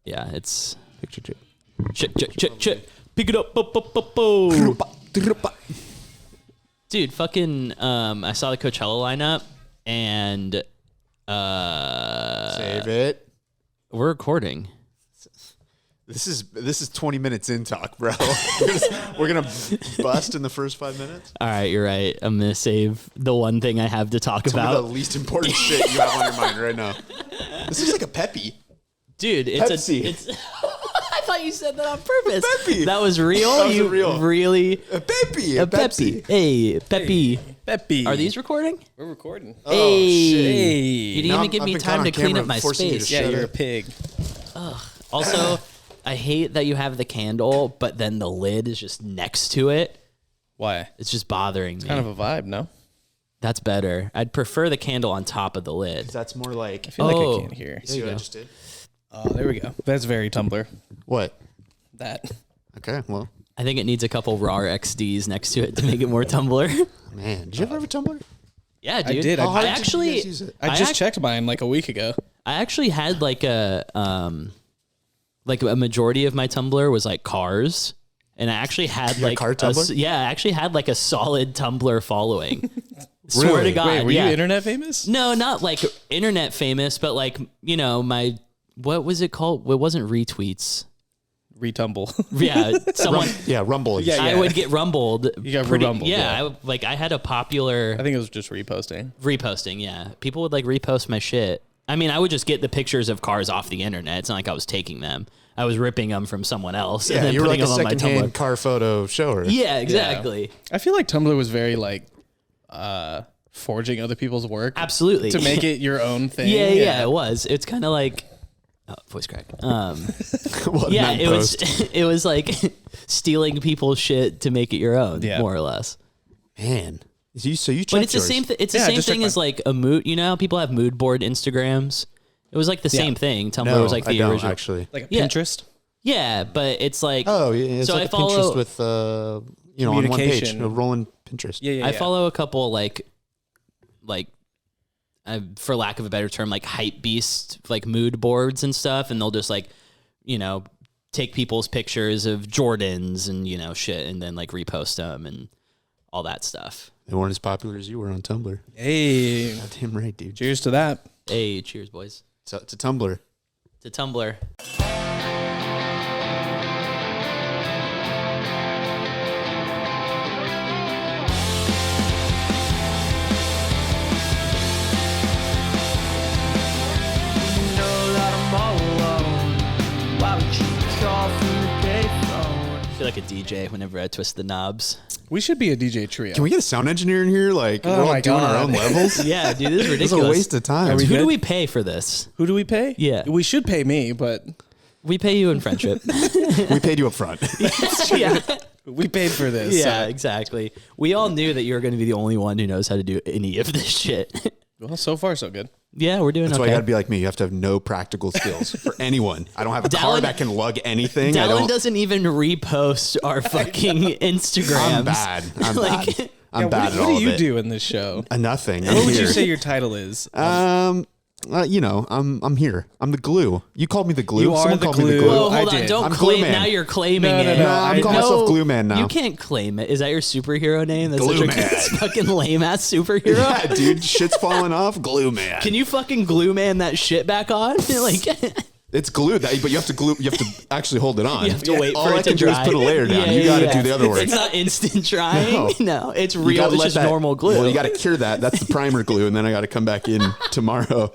Yeah, it's Picture check. check. Pick it up. Dude, fucking I saw the Coachella lineup and Save it. we're recording. This is 20 minutes in talk, bro. We're gonna bust in the first 5 minutes. All right, you're right. I'm gonna save the one thing I have to talk Some about. of the least important shit you have on your mind right now. This is like a Peppy. Dude, it's Pepsi. it's I thought you said that on purpose. Peppy. That was real. That was you real. Really A Peppy. a Pepsi. Hey, Peppy. Peppy. Are these recording? We're recording. Oh, Hey. shit. Hey. You didn't Now even give I've me been time caught to on clean camera up my forcing you to space. Yeah, Shut you're up. a pig. Also, I hate that you have the candle, but then the lid is just next to it. Why? It's just bothering me. Kind of a vibe, no? That's better. I'd prefer the candle on top of the lid. That's more like. I feel like Oh. I can't hear. See you what I go. just did? Oh, there we go. That's very Tumblr. What? That. Okay, well, I think it needs a couple raw XDs next to it to make it more Tumblr. man, did you ever have a Tumblr? Yeah, dude. did. How hard I did actually, you guys use it? I just checked mine like a week ago. I actually had like a majority of my Tumblr was like cars, and I actually had like car Tumblr? I actually had like a solid Tumblr following. Swear to Really? God, Wait, were yeah. you internet famous? No, not like internet famous, but like, you know, my, what was it called? It wasn't retweets. Retumble. Yeah, someone. Yeah, Rumble. Yeah, I would get rumbled. You got pretty, rumbled, Yeah, I had a popular I think it was just reposting. reposting. Yeah, people would like repost my shit. I mean, I would just get the pictures of cars off the internet. It's not like I was taking them. I was ripping them from someone else and Yeah, then you were putting like a them on my Tumblr. secondhand car photo shower. Yeah, exactly. I feel like Tumblr was very like forging other people's work Absolutely. to make it your own thing. Yeah, it was. It's kind of like voice crack. Well, Yeah, not it was. post. It was like stealing people's shit to make it your own, Yeah. more or less. Man. So you checked But it's the yours. same. It's the Yeah, I same just checked thing as mine. like a mood. You know, how people have mood board Instagrams. It was like the same thing. Tumblr No, was like I the don't, original. actually. Like a Yeah. Pinterest. Yeah, but it's like. Oh, yeah, it's So like I a follow- Pinterest with, on one page, Communication. a rolling Pinterest. Yeah. I follow a couple like, for lack of a better term, like hype beast, like mood boards and stuff, and they'll just like, you know, take people's pictures of Jordans and you know shit, and then like repost them and all that stuff. They weren't as popular as you were on Tumblr. Hey, Damn right, dude. cheers to that. Hey, cheers, boys. So it's a Tumblr. To Tumblr. I feel like a DJ whenever I twist the knobs. We should be a DJ trio. Can we get a sound engineer in here? Like, Oh we're all my doing our God. own levels? Yeah, dude, this is This is a ridiculous. waste of time. Who good? do we pay for this? Who do we pay? Yeah. We should pay me, but We pay you in friendship. We paid you up front. Yeah. we paid for this. Yeah, exactly. We all knew that you were going to be the only one who knows how to do any of this shit. Well, so far so good. Yeah, we're doing That's why okay. you gotta be like me. You have to have no practical skills for anyone. I don't have a car Dallin- that can lug anything. I Dallin don't. doesn't even repost our fucking Instagrams. I'm bad. I'm Like- bad. I'm Yeah, bad what at all do of you it. do in this show? Nothing. What I'm would here. you say your title is? I'm here. I'm the glue. You called me the glue. You are Someone the called me the glue. glue. Whoa, I hold on. did. Don't I'm claim. Glue Man. Now you're claiming No, no, it. no, I'm I- calling myself Glue Man now. You can't claim it. Is that your superhero name? That's Glue such Man. a fucking lame ass superhero. Yeah, dude. Shit's falling off. Glue Man. Can you fucking glue man that shit back on? Like, It's glued, but you have to glue. You have to actually hold it on. you have to wait All for I it to can do is dry. put a layer down. Yeah, You yeah, got to yeah. do the other work. It's not instant drying. No, it's You real. gotta It's let just that- normal glue. Well, you got to cure that. That's the primer glue, and then I got to come back in tomorrow.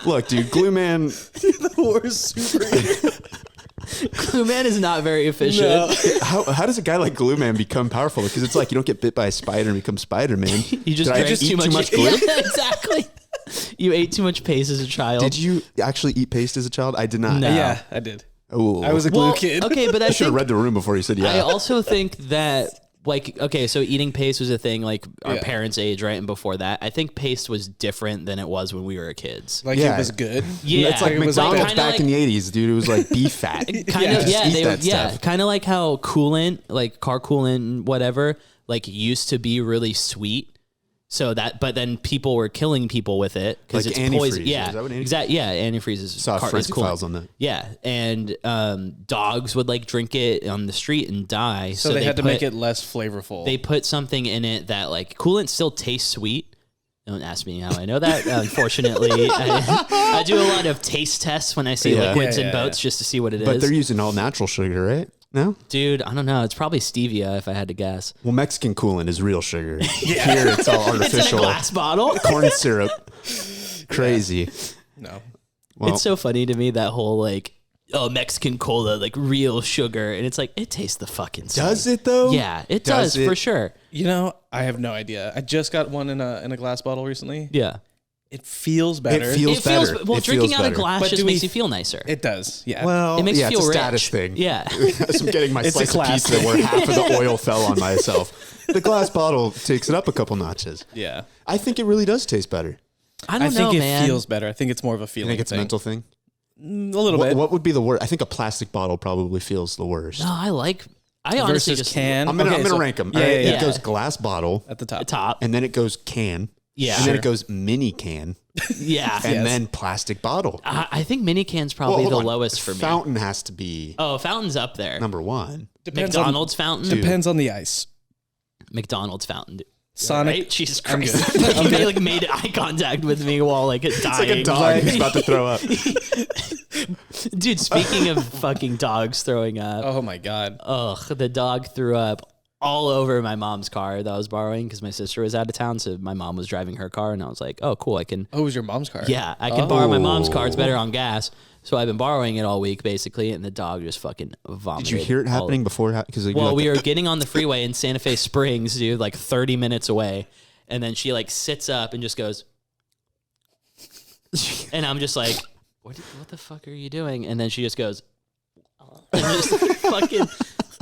Look, dude, Glue Man. the worst superhero. Glue man is not very efficient. No. How does a guy like Glue Man become powerful? Because it's like you don't get bit by a spider and become Spider Man. You just Did I drank eat too much glue? Yeah, exactly. You ate too much paste as a child. Did you actually eat paste as a child? I did not. No. Yeah, I did. Oh, I was a glue Well, kid. okay, but I I should have think read the room before you said yeah. I also think that like okay, so eating paste was a thing like our Yeah. parents' age, right? And before that, I think paste was different than it was when we were kids. Like Yeah. it was good. Yeah, it's like it was McDonald's kinda back like- in the 80s, dude. It was like beef fat. Kind Yeah, of, just yeah, eat that yeah, stuff. kind of like how coolant, like car coolant, and whatever, like used to be really sweet, So but then people were killing people with it because Like it's poison. antifreeze. Yeah, Is that what antifreeze- exactly. Yeah, antifreeze is Saw forensic coolant. files on that. Yeah, and dogs would like drink it on the street and die. So they had to make it less flavorful. They put something in it that like coolant still tastes sweet. Don't ask me how I know that. Unfortunately, I do a lot of taste tests when I see liquids in boats just to see what it is. But they're using all natural sugar, right? No? Dude, I don't know. It's probably stevia if I had to guess. Well, Mexican coolant is real sugar. Here it's all artificial. It's in a glass bottle. Corn syrup. Crazy. No. Well, It's so funny to me, that whole like, oh, Mexican cola, like real sugar. And it's like, it tastes the fucking same. does it though? Yeah, it does for sure. You know, I have no idea. I just got one in a glass bottle recently. Yeah. It feels better. It feels better. Well, It drinking feels out of better. glass But just do makes we- you feel nicer. It does. Yeah. Well, It makes you feel it's a rich. status thing. Yeah. As I'm getting my It's a slice of class pizza thing. where half of the oil fell on myself. The glass bottle takes it up a couple notches. yeah. I think it really does taste better. I don't I think know, it man. feels better. I think it's more of a I feeling think it's a thing. mental thing. A little What, bit. what would be the worst? I think a plastic bottle probably feels the worst. No, I honestly Versus just can. I'm gonna Okay, so- rank them. Yeah, yeah, It yeah. goes glass bottle, At the top. the top. and then it goes can, Yeah. and then it goes mini can, Yeah. and then plastic bottle. I think mini can's probably Well, the hold on. lowest for me. Fountain has to be Oh, fountain's up there. number one. Depends McDonald's fountain. Depends on the ice. McDonald's fountain. Sonic. Right? Jesus I'm Christ. good. Like, you like made eye contact with me while like dying. It's like a dog who's about to throw up. Dude, speaking of fucking dogs throwing up, Oh my god. ugh, the dog threw up all over my mom's car that I was borrowing because my sister was out of town. So my mom was driving her car, and I was like, oh, cool. I can Oh, it was your mom's car. I can borrow my mom's car. It's better on gas. So I've been borrowing it all week, basically, and the dog just fucking vomited. Did you hear it all happening before? Because Well, we were getting on the freeway in Santa Fe Springs, dude, like 30 minutes away. And then she like sits up and just goes, and I'm just like, what the fuck are you doing? And then she just goes, and just fucking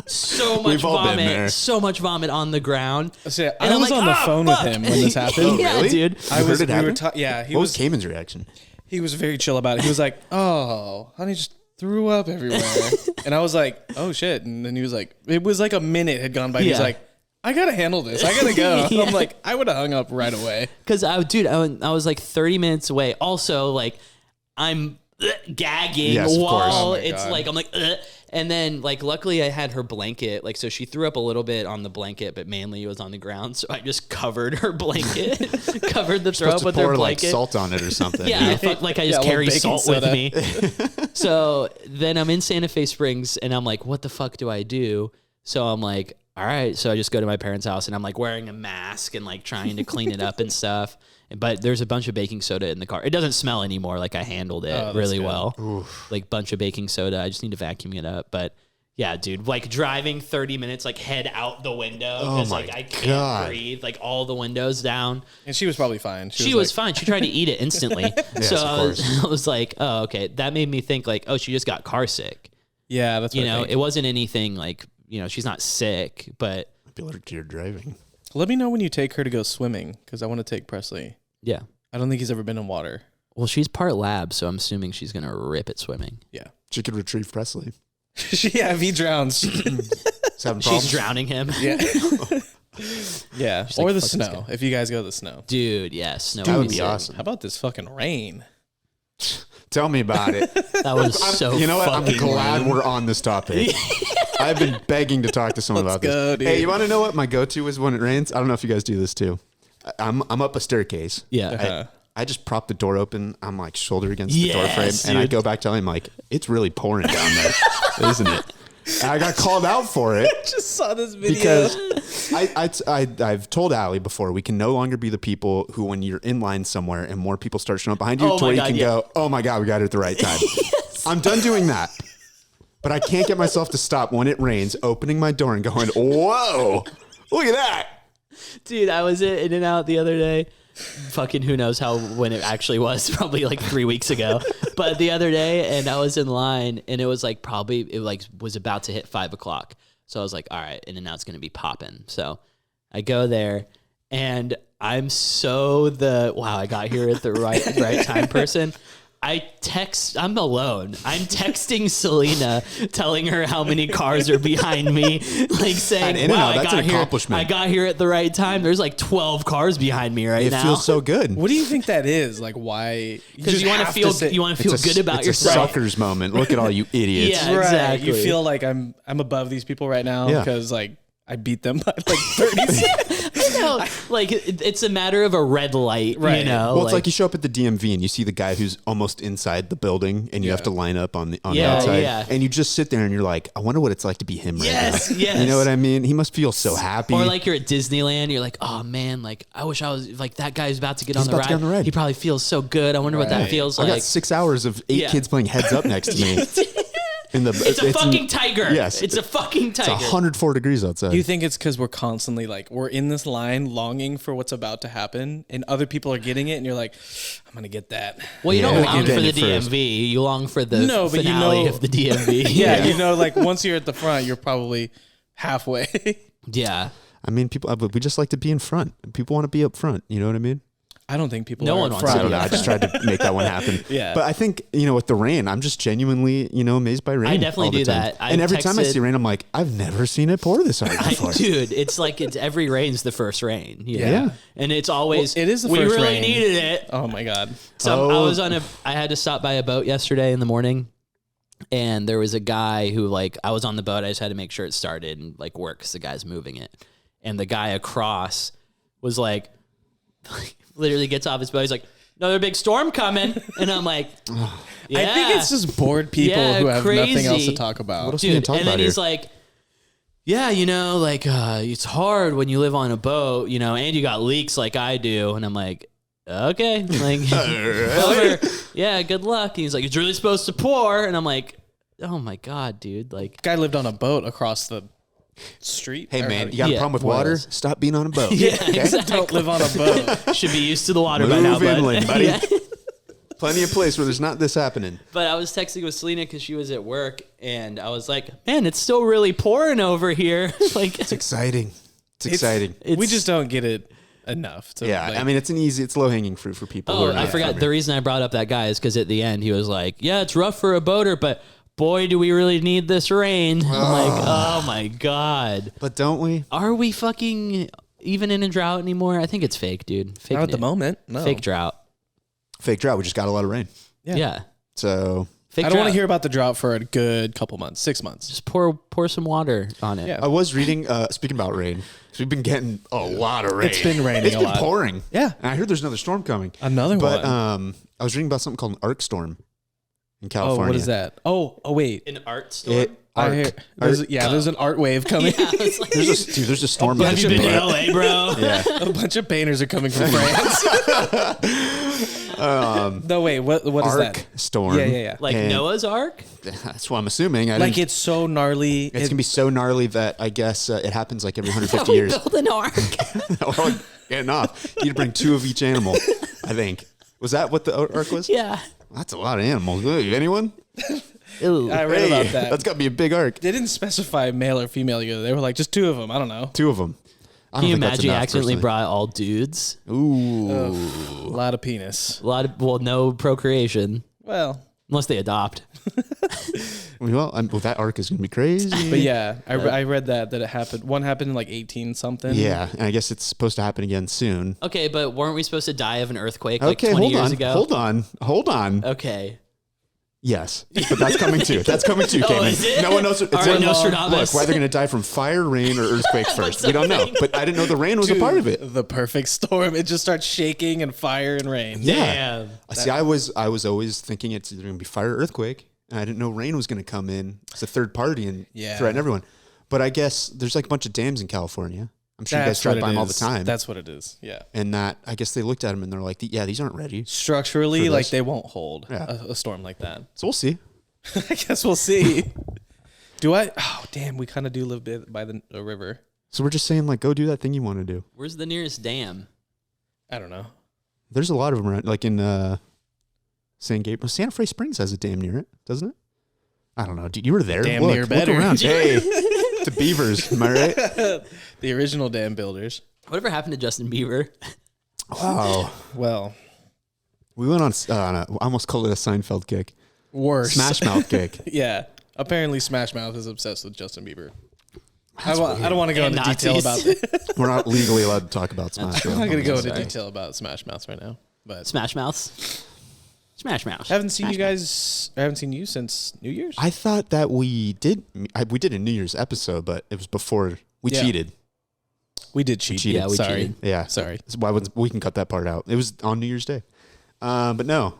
so much We've all been there. vomit, so much vomit on the ground. So, And I I'm was like, on the "Ah, phone fuck." with him when this happened. Oh, Yeah, really? dude. You heard it we were happen? yeah, he What was was Cayman's reaction? he was very chill about it. He was like, "Oh, honey just threw up everywhere." And I was like, "Oh shit." And then he was like, it was like a minute had gone by. He was Yeah. like, "I got to handle this. I got to go." Yeah. I'm like, I would have hung up right away. Because I was like 30 minutes away. Also, like, I'm gagging Yes, of course. while Oh my it's God. like, I'm like, and then like, luckily I had her blanket. Like, so she threw up a little bit on the blanket, but mainly it was on the ground. So I just covered her blanket, covered the throw up Supposed to with pour her like blanket. salt on it or something. Yeah, I felt like I just Yeah, a little carry baking salt soda. with me. So then I'm in Santa Fe Springs and I'm like, what the fuck do I do? So I'm like, all right. So I just go to my parents' house and I'm like wearing a mask and like trying to clean it up and stuff. But there's a bunch of baking soda in the car. It doesn't smell anymore. Like I handled it that's really good. well. Like bunch of baking soda. I just need to vacuum it up. But yeah, dude, like driving 30 minutes, like head out the window because my like I can't God. breathe. Like all the windows down. And she was probably fine. She was like, fine. She tried to eat it instantly. Yes, So of I was like, oh, okay. That made me think like, oh, she just got car sick. Yeah, that's what You I know, think. it wasn't anything like, you know, she's not sick, but I feel like you're driving. Let me know when you take her to go swimming because I want to take Presley. yeah. I don't think he's ever been in water. Well, she's part lab, so I'm assuming she's going to rip at swimming. Yeah. She could retrieve Presley. Yeah, if he drowns. He's having problems. She's drowning him. Yeah. Yeah. like, Or the "Fuck this snow. If you guys go to the snow. Dude, yeah, snow That would sick. be awesome. How about this fucking rain? Tell me about it. That was so You know what? I'm fucking glad lame. we're on this topic. I've been begging to talk to someone Let's about this. go, dude. Hey, you want to know what my go-to is when it rains? I don't know if you guys do this too. I'm up a staircase. Yeah. Uh-huh. I just prop the door open. I'm like shoulder against the door frame, Yes, and I dude. go back telling him like, it's really pouring down there, isn't it? And I got called out for it Just saw this video. because I've told Allie before, we can no longer be the people who, when you're in line somewhere and more people start showing up behind you, Oh to my where you God, can yeah. go, oh my God, we got it at the right time. I'm done doing that. But I can't get myself to stop when it rains, opening my door and going, whoa, look at that. Dude, I was in and out the other day. Fucking who knows when it actually was, probably like 3 weeks ago. But the other day, and I was in line, and it was like was about to hit 5 o'clock. So I was like, all right, and now it's gonna be popping. So I go there, and I'm so wow, I got here at the right time person. I'm alone. I'm texting Selena, telling her how many cars are behind me, like saying, wow, that's an accomplishment. I got here at the right time. There's like 12 cars behind me right now. It feels so good. What do you think that is? Like, why? Because you want to feel good about it's yourself. It's a sucker's moment. Look at all you idiots. Yeah, exactly. You feel like I'm above these people right now because like I beat them by like 30. No, like it's a matter of a red light, Right. you know. Well, it's like you show up at the DMV and you see the guy who's almost inside the building, and you have to line up on the outside, and you just sit there and you're like, I wonder what it's like to be him right now. Yes. You know what I mean? He must feel so happy. Or like you're at Disneyland, you're like, oh man, like I wish I was like that guy's about to get on the ride. He probably feels so good. I wonder what that feels like. I got 6 hours of 8 kids playing heads up next to me. It's a fucking tiger. Yes. It's a fucking tiger. It's 104 degrees outside. Do you think it's because we're constantly like, we're in this line longing for what's about to happen and other people are getting it and you're like, I'm going to get that. Well, you don't long for the first. DMV. You long for the finale but you know, of the DMV. Yeah, you know, like once you're at the front, you're probably halfway. Yeah. I mean, we just like to be in front. People want to be up front. You know what I mean? I don't think people No are one wants front. I don't know. I just tried to make that one happen. Yeah. But I think, with the rain, I'm just genuinely, amazed by rain. I definitely all the do time. that. And every time I see rain, I'm like, I've never seen it pour this hard before. Dude, it's like every rain's the first rain. Yeah. And it's always, it is the we first really rain. needed it. Oh my God. So I had to stop by a boat yesterday in the morning. And there was a guy who I was on the boat. I just had to make sure it started and work because the guy's moving it. And the guy across was literally gets off his boat. He's like, another big storm coming. And I'm like, yeah. I think it's just bored people who have crazy. nothing else to talk about. What else are we gonna talk and about then here? he's like, yeah, it's hard when you live on a boat, and you got leaks like I do. And I'm like, okay, whatever. Yeah, good luck. And he's like, it's really supposed to pour. And I'm like, oh my God, dude. Guy lived on a boat across the street. Hey, man, you got a problem with water? Stop being on a boat. Yeah, exactly. Don't live on a boat. Should be used to the water by now, Move inland, buddy. Yeah. Plenty of place where there's not this happening. But I was texting with Selena because she was at work, and I was like, man, it's still really pouring over here. It's exciting. It's exciting. We just don't get it enough. I mean, it's low hanging fruit for people. Oh, I forgot. The reason I brought up that guy is because at the end he was like, yeah, it's rough for a boater, but boy, do we really need this rain. I'm like, oh my God. But don't we? Are we fucking even in a drought anymore? I think it's fake, dude. Fake Not at the moment. No. Fake drought. Fake drought. We just got a lot of rain. Yeah. So Fake I don't want drought. to hear about the drought for a good couple months, 6 months. Just pour some water on it. Yeah. I was reading, speaking about rain, so we've been getting a lot of rain. It's been raining It's a been lot. pouring. Yeah. And I heard there's another storm coming. Another But one. I was reading about something called an arc storm in Oh, California. what is that? Oh, wait. An art store. There's an art wave coming. Yeah, it's like, There's a storm. have you been to LA, bro? Yeah. A bunch of painters are coming from France. No, wait. What is Arc that? storm. Yeah. Like And- Noah's Ark? That's what I'm assuming. It's so gnarly. It's gonna be so gnarly that I guess it happens like every 150 years. Build an ark. We're all getting off. You need to bring 2 of each animal. I think. Was that what the arc was? Yeah. That's a lot of animals. Anyone? Ew. I read about that. That's got to be a big arc. They didn't specify male or female either. They were like, just 2 of them. I don't know. 2 of them. I Can you don't think that's imagine you enough, accidentally personally. brought all dudes? Ooh. A lot of penis. A lot of, no procreation. Well, Unless they adopt. Well, that arc is going to be crazy. but yeah, I read that it happened. One happened in like 18 something. Yeah, and I guess it's supposed to happen again soon. Okay, but weren't we supposed to die of an earthquake like Okay, 20 years ago? Hold on. Okay. Yes, but that's coming too. That's coming too, Cayman. is it? No one knows. It's All right, in- Nostradamus. Look, why they're going to die from fire, rain, or earthquakes first. We don't know. But I didn't know the rain was a part of it. The perfect storm. It just starts shaking and fire and rain. Yeah. Damn. See, I was always thinking it's either going to be fire or earthquake. And I didn't know rain was going to come in as a third party and threaten everyone. But I guess there's like a bunch of dams in California. I'm sure you guys drive by them all the time. That's what it is. Yeah. And that, I guess they looked at them and they're like, yeah, these aren't ready. Structurally, For like this. they won't hold Yeah. a storm like that. So we'll see. I guess we'll see. Oh, damn. We kind of do live by the river. So we're just saying, like, go do that thing you want to do. Where's the nearest dam? I don't know. There's a lot of them around, like in San Gabriel. Santa Fe Springs has a dam near it, doesn't it? I don't know. Dude, you were there. Damn look, near look better. around. Hey, to Beavers. Am I right? The original dam builders. Whatever happened to Justin Bieber? Wow. Well, We went on I almost called it a Seinfeld kick. Worse. Smash Mouth kick. Yeah. Apparently Smash Mouth is obsessed with Justin Bieber. I don't want to go into detail about it. We're not legally allowed to talk about Smash Mouth. I'm not going to go into detail about Smash Mouth right now. But Smash Mouths. Smash Mouth. I haven't seen you guys. I haven't seen you since New Year's. I thought that we did a New Year's episode, but it was before we cheated. We did cheat. We cheated. Sorry. Cheated. Yeah. Sorry. So why we can cut that part out. It was on New Year's Day. But no,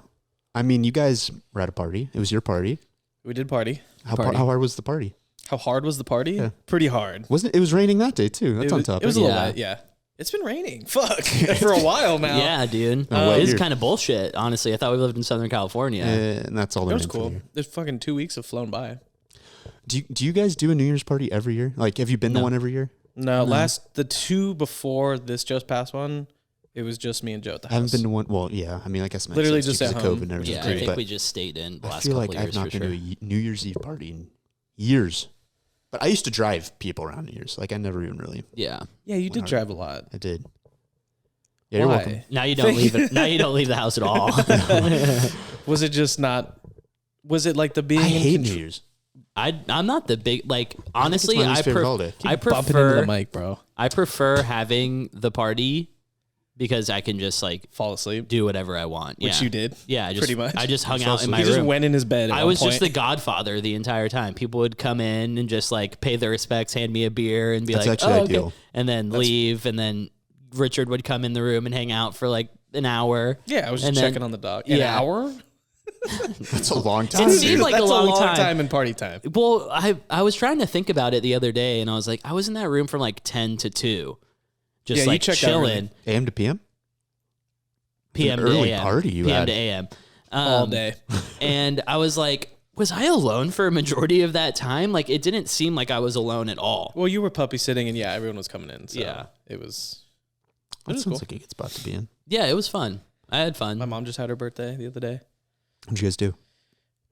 I mean, you guys were at a party. It was your party. We did party. How hard was the party? How hard was the party? Yeah. Pretty hard. Wasn't it? It was raining that day too. That's on top. It was a little wet. Yeah. It's been raining. Fuck. For a while now. Yeah, dude. It's kind of bullshit, honestly. I thought we lived in Southern California. And that's all. That was cool. There's fucking 2 weeks have flown by. Do you guys do a New Year's party every year? Like, have you been to one every year? No, the two before this just past one, it was just me and Joe at the house. I haven't been to one. Well, yeah. I mean, I guess literally just at home. COVID and everything. Yeah, I think we just stayed in the I last feel couple like of years. I've not been to a New Year's Eve party in years. But I used to drive people around New Year's. Like, I never even really. Yeah. Yeah, you did drive a lot. I did. Yeah, you're welcome. Now you don't leave it. Now you don't leave the house at all. Was it just not? Was it like the being? I hate New Year's. I'm not the big honestly. I favorite holiday. I Bumping into prefer the mic, bro. I prefer having the party because I can just fall asleep, do whatever I want. Which you did. Yeah, pretty much. I just hung out in my room. room. Just went in his bed. I was just the godfather the entire time. People would come in and just like pay their respects, hand me a beer, and be That's like, actually "Oh, ideal." okay," and then leave, and then Richard would come in the room and hang out for like an hour. Yeah, I was just checking on the dog. An hour? That's a long time. It seemed like That's a long time in party time. Well, I was trying to think about it the other day, and I was like, I was in that room from like 10 to 2, just like chilling. AM to PM? PM to early AM. party you PM had. to AM. All day. And I was like, was I alone for a majority of that time? Like, it didn't seem like I was alone at all. Well, you were puppy sitting, and everyone was coming in. So Yeah. it was. That sounds like a good spot to be in. Yeah, it was fun. I had fun. My mom just had her birthday the other day. What'd you guys do?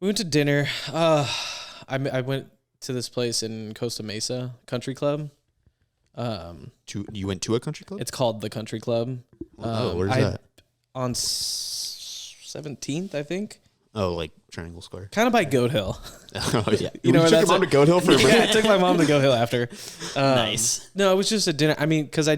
We went to dinner. I went to this place in Costa Mesa Country Club. You went to a country club? It's called the Country Club. Where's that? On 17th, I think. Oh, like Triangle Square. Kind of by Goat Hill. Oh, yeah. You know took where your mom to Goat Hill for a Yeah, birthday? I took my mom to Goat Hill after. Nice. No, it was just a dinner. I mean, because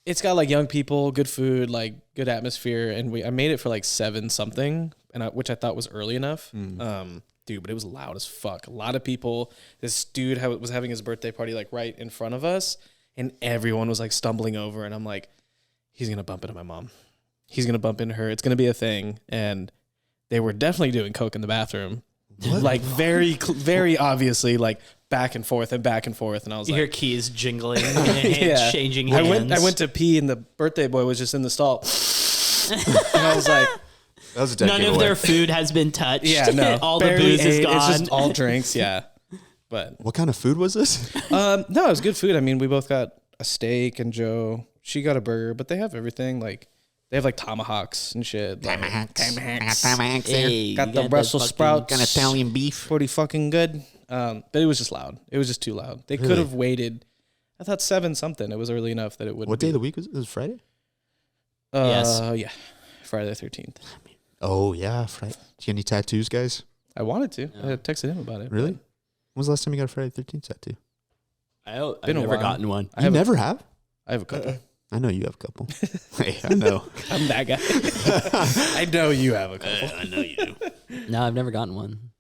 it's got like young people, good food, like good atmosphere, and I made it for like 7 something, which I thought was early enough. Dude, but it was loud as fuck. A lot of people. This dude was having his birthday party like right in front of us, and everyone was like stumbling over, and I'm like, he's gonna bump into my mom. He's gonna bump into her. It's gonna be a thing, and they were definitely doing coke in the bathroom. What? Like very obviously, like back and forth, and I was You like, hear keys jingling and changing hands. I went to pee, and the birthday boy was just in the stall. And I was like, that was a dead none giveaway. of their food has been touched. yeah, no. All the booze is gone. It's just all drinks, yeah. But What kind of food was this? no, it was good food. I mean, we both got a steak, and she got a burger, but they have everything. Like, they have like tomahawks and shit. Tomahawks. Hey, Got you the Brussels sprouts. Got Italian beef. Pretty fucking good. But it was just loud. It was just too loud. They could have waited. I thought 7 something. It was early enough that it wouldn't. What day of the week was it? It was Friday? Yes. Yeah. Friday the 13th. Oh, yeah, Friday. Do you get any tattoos, guys? I wanted to. I texted him about it. Really? but When was the last time you got a Friday the 13th tattoo? I've Been a never while. gotten one. You never have? I have a couple. I know you have a couple. Hey, I know. I'm that guy. I know you have a couple. I know you do. No, I've never gotten one.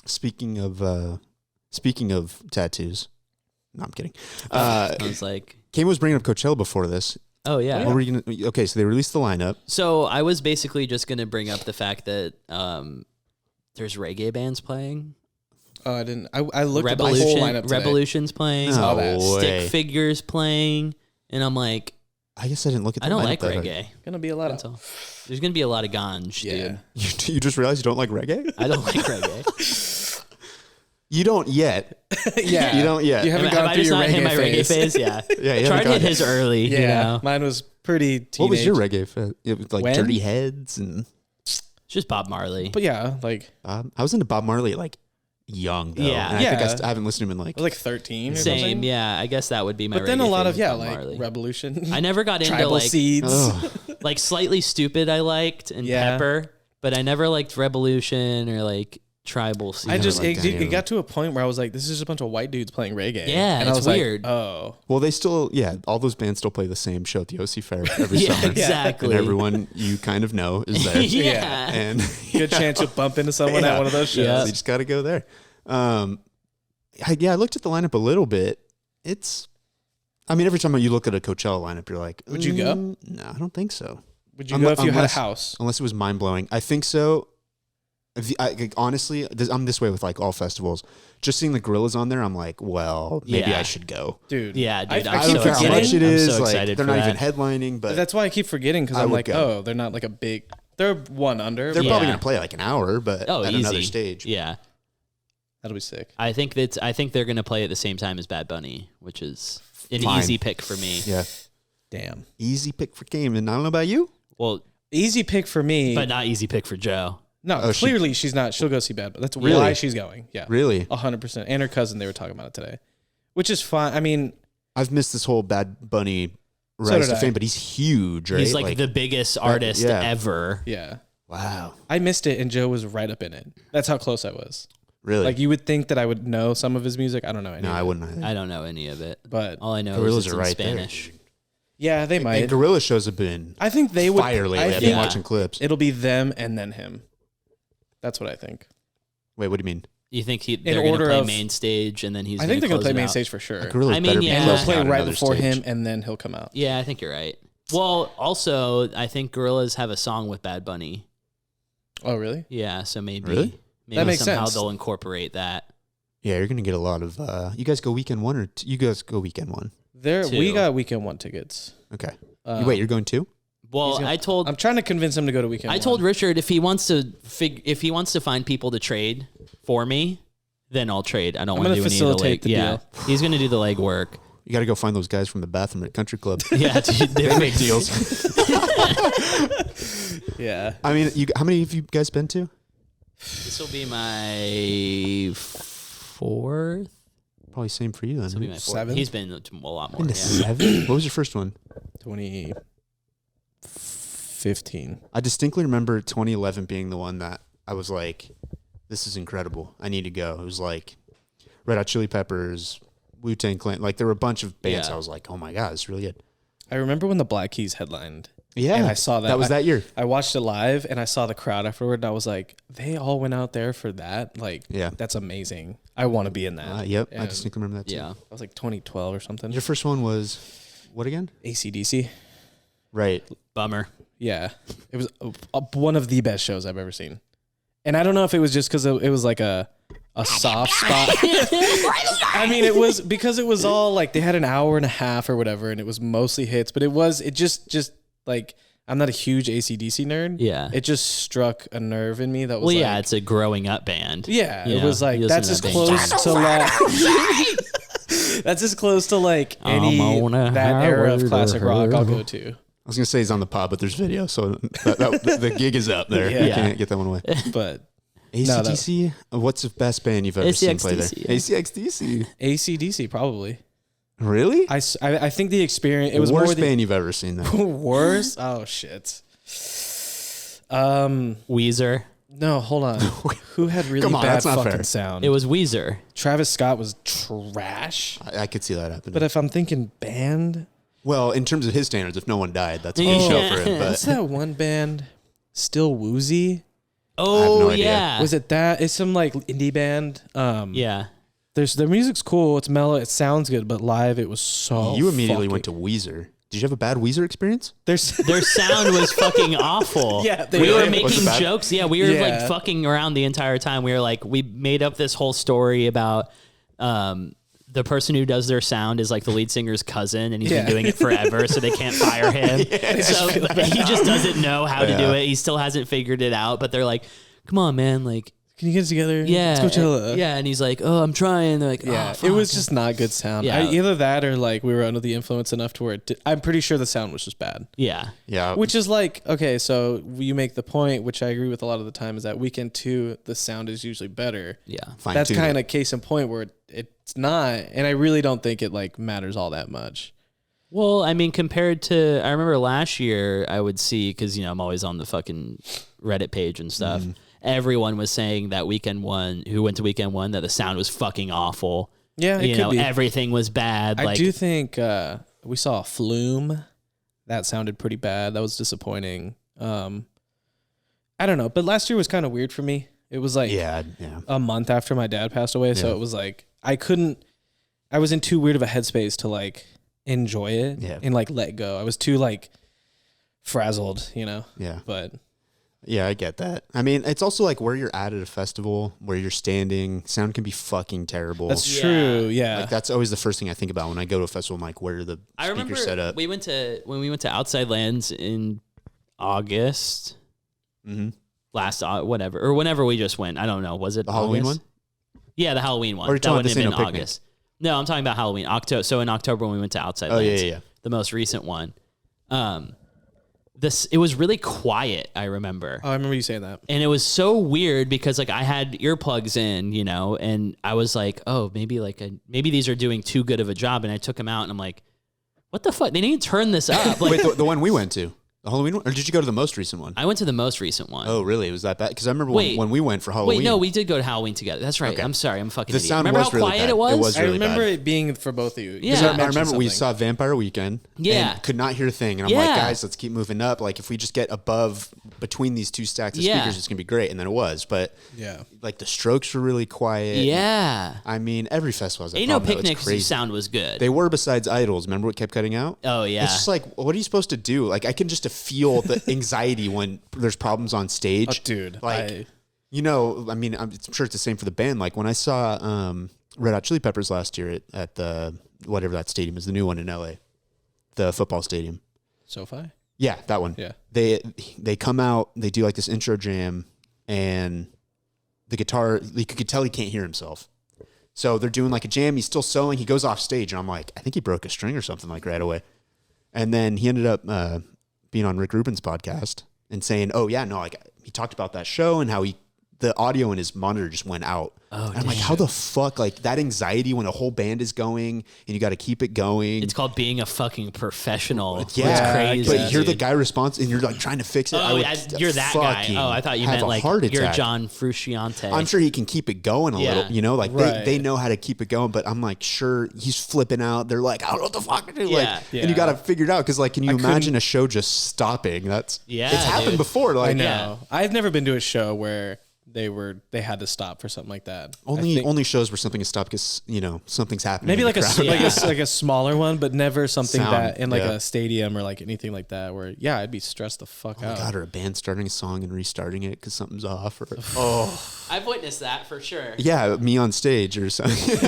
Speaking of tattoos. No, I'm kidding. I was like, Cayman was bringing up Coachella before this. oh yeah. What were you gonna? Okay, so they released the lineup. So I was basically just going to bring up the fact that there's reggae bands playing. Oh, I didn't. I looked at the whole lineup today. Revolution's playing. No that. way. Stick Figures playing. And I'm like, I guess I didn't look at the I don't lineup like that hard. reggae. Gonna be a lot That's of. all. There's going to be a lot of ganj, Yeah. dude. You just realized you don't like reggae? I don't like reggae. You don't yet. Yeah. You don't yet. You haven't Have gone I through just your not hit reggae my reggae phase. phase? Yeah. Yeah, you Chard haven't hit gone his yet. early. Yeah. You know? Mine was pretty teenage. What was your reggae? It was like When? Dirty Heads and. It's just Bob Marley. But yeah, like I was into Bob Marley at like young though. Yeah. And I think I haven't listened to him in I was like 13 or Same, something. yeah. I guess that would be my. But then a lot of favorite like Marley. Revolution. I never got into Tribal like Seeds. like Slightly Stupid. I liked and Pepper, but I never liked Revolution or like Tribal Seeds. I just like it got to a point where I was like, this is just a bunch of white dudes playing reggae. Yeah, and it's I was weird. Like, oh, well, they still all those bands still play the same show at the OC Fair every yeah, summer. exactly. And everyone you kind of know is there. Yeah. And good chance you'll bump into someone at one of those shows. Yeah. So you just got to go there. I looked at the lineup a little bit. Every time you look at a Coachella lineup, you're like, Would you go? No, I don't think so. Would you go if you had a house? Unless it was mind blowing. I think so. Honestly, I'm this way with like all festivals. Just seeing the Gorillas on there, I'm like, well, maybe I should go. Dude. Yeah, dude. I I don't keep care how forgetting. much it is. I'm so like, excited they're for not even that. headlining, but That's why I keep forgetting because I I'm would like, go. oh, they're not like a big. They're one under. they're but probably Yeah. gonna play like an hour, but Oh, at easy. another stage. Yeah. That'll be sick. I think they're gonna play at the same time as Bad Bunny, which is an Fine. easy pick for me. Yeah, Damn. easy pick for Cayman. I don't know about you. Well, Easy pick for me. but not easy pick for Joe. No, Oh, clearly she's not. She'll go see Bad, but that's Really? why she's going. Yeah, Really, 100%. And her cousin, they were talking about it today, which is fine. I mean, I've missed this whole Bad Bunny So rise did to I. fame, but he's huge, right? He's like the biggest artist yeah. ever. yeah, wow, I missed it, and Joe was right up in it. That's how close I was. really? Like you would think that I would know some of his music. I don't know any. no, of I it. wouldn't either. I don't know any of it. But All I know Gorillas is it's are in right there. Spanish. yeah, they might. And Gorilla shows have been I think they would. fire lately. I I've think been Yeah. watching clips. it'll be them and then him. That's what I think. Wait, what do you mean? You think they're going to order play of- main stage and then he's I think they're going gonna to play main stage for sure. Gorillas I mean, better yeah. be And they'll closing play out right another before stage. him, and then he'll come out. Yeah, I think you're right. Well, also, I think Gorillas have a song with Bad Bunny. Oh, really? Yeah, so maybe Really? That makes somehow sense. they'll incorporate that. Yeah, you're gonna get a lot of. You guys go weekend one, or you guys go weekend one? We Two. got weekend one tickets. Okay. Uh, You're going two? Well, gonna- I I'm trying to convince him to go to weekend. I told one. Richard if he wants to find people to trade for me, then I'll trade. I don't I'm want to gonna do any of the facilitate leg. the Yeah, deal. he's going to do the leg work. You got to go find those guys from the bathroom at Country Club. Yeah, dude, They make deals. Yeah. I mean, how many have you guys been to? This will be my fourth. Probably same for you then. This will be right? my fourth. Seventh? He's been to a lot more. Been to Yeah. 7? What was your first one? 2015. I distinctly remember 2011 being the one that I was like, this is incredible. I need to go. It was like Red Hot Chili Peppers, Wu-Tang Clan. Like there were a bunch of bands. Yeah. I was like, oh my God, it's really good. I remember when the Black Keys headlined. Yeah. And I saw that. That was that year. I watched it live and I saw the crowd afterward and I was like, they all went out there for that. Like, Yeah. that's amazing. I want to be in that. Yep. I And distinctly remember that too. Yeah. that was like 2012 or something. Your first one was what again? AC/DC. Right. Bummer. Yeah. It was one of the best shows I've ever seen. And I don't know if it was just because it was like a soft spot. I mean, it was because it was all like they had an hour and a half or whatever, and it was mostly hits. But it just like I'm not a huge AC/DC nerd. Yeah. It just struck a nerve in me that was Well, like, yeah, it's a growing up band. yeah, You it know, was like you listen that's to as that band. close to like that's as close to like any I'm on a that era of highway classic to rock I'll hell. go to. I was gonna say he's on the pod, but there's video, so the gig is up there. Yeah. You can't get that one away. But ACDC? What's the best band you've ever seen play there? ACXDC, yeah. ACXDC. AC/DC probably. Really? I think the experience it was worst more the band you've ever seen though. worst. Oh shit. Weezer. No, hold on. Who had really Come on, bad that's not fucking fair. sound? It was Weezer. Travis Scott was trash. I could see that happening. But if I'm thinking band, well, in terms of his standards, if no one died, that's a Oh. good show for him. what's But that one band? Still Woozy? Oh, no idea. yeah. Was it that? It's some like indie band. Yeah. Their music's cool. It's mellow. It sounds good, but live it was so. you immediately went to Weezer. Did you have a bad Weezer experience? There's Their sound was fucking awful. Yeah, they we were were. Was it making bad? jokes. Yeah, we were Yeah. like fucking around the entire time. We were like, we made up this whole story about the person who does their sound is like the lead singer's cousin, and he's Yeah. been doing it forever, so they can't fire him. So he just doesn't know how to do it. He still hasn't figured it out. But they're like, "Come on, man! Like, can you get it together? Yeah. It's Coachella. Yeah. And he's like, oh, I'm trying. They're like, Yeah, oh, it was just not good sound. Yeah. Either that or like we were under the influence enough to where I'm pretty sure the sound was just bad. Yeah. Yeah. Which is like, okay, so you make the point, which I agree with a lot of the time, is that weekend 2, the sound is usually better. Yeah. That's kind of case in point where it's not, and I really don't think it like matters all that much. Well, I mean, compared to, I remember last year I would see, because, you know, I'm always on the fucking Reddit page and stuff. Everyone was saying that weekend 1, who went to weekend 1, that the sound was fucking awful. Yeah, it could be. Everything was bad. I do think we saw a Flume. That sounded pretty bad. That was disappointing. I don't know, but last year was kind of weird for me. It was like a month after my dad passed away, so it was like I was in too weird of a headspace to like enjoy it and like let go. I was too like frazzled, you know? Yeah. But yeah, I get that. I mean, it's also like where you're at a festival, where you're standing, sound can be fucking terrible. That's true. Yeah. Like that's always the first thing I think about when I go to a festival. I'm like, where are the speakers set up? When we went to Outside Lands in August, whenever we just went. I don't know. Was it the Halloween one? Yeah, the Halloween one. Or that would have been August. No, I'm talking about Halloween. So in October when we went to Outside Lands. Yeah. The most recent one. It was really quiet, I remember. Oh, I remember you saying that. And it was so weird because like I had earplugs in, you know, and I was like, oh, maybe these are doing too good of a job. And I took them out and I'm like, what the fuck? They didn't even turn this up. Like, Wait, the one we went to. The Halloween one? Or did you go to the most recent one? I went to the most recent one. Oh, really? It was that bad? Because I remember when we went for Halloween. Wait, no, we did go to Halloween together. That's right. Okay. I'm sorry. I'm a fucking the idiot. Sound remember was how really quiet bad. it was? It was really I remember bad. it being for both of you. Yeah. I remember we saw Vampire Weekend. Yeah. And could not hear a thing. And I'm like, guys, let's keep moving up. Like, if we just get between these two stacks of speakers, it's going to be great. And then it was. But, like, the Strokes were really quiet. Yeah. I mean, every festival has that Ain't problem. No Picnic's sound was good. They were besides Idols. Remember what kept cutting out? Oh, yeah. It's just like, what are you supposed to do? Like, I can just feel the anxiety when there's problems on stage. Oh, dude. Like, you know, I mean, I'm sure it's the same for the band. Like, when I saw Red Hot Chili Peppers last year at the, whatever that stadium is, the new one in LA, the football stadium. SoFi? Yeah, that one. Yeah. They come out, they do like this intro jam, and the guitar, you could tell he can't hear himself. So they're doing like a jam, he's still soloing, he goes off stage, and I'm like, I think he broke a string or something like right away. And then he ended up being on Rick Rubin's podcast and saying, oh yeah, no, like he talked about that show and how the audio in his monitor just went out. Oh, and I'm like, how the fuck, like that anxiety when a whole band is going and you got to keep it going. It's called being a fucking professional. Yeah, it's crazy. But you hear the guy response and you're like trying to fix it. Oh, you're that guy. Oh, I thought you meant like you're John Frusciante. I'm sure he can keep it going a little, you know, like they know how to keep it going, but I'm like, sure, he's flipping out. They're like, I don't know what the fuck to do. Like, and you got to figure it out. Cause like, can you imagine a show just stopping? It's happened before. Like, I know. I've never been to a show where they had to stop for something like that. Only shows where something is stopped because, you know, something's happening. Maybe like a smaller one, but never something that in like a stadium or like anything like that where I'd be stressed the fuck out. Oh God, or a band starting a song and restarting it because something's off. Or I've witnessed that for sure. Yeah, me on stage or something.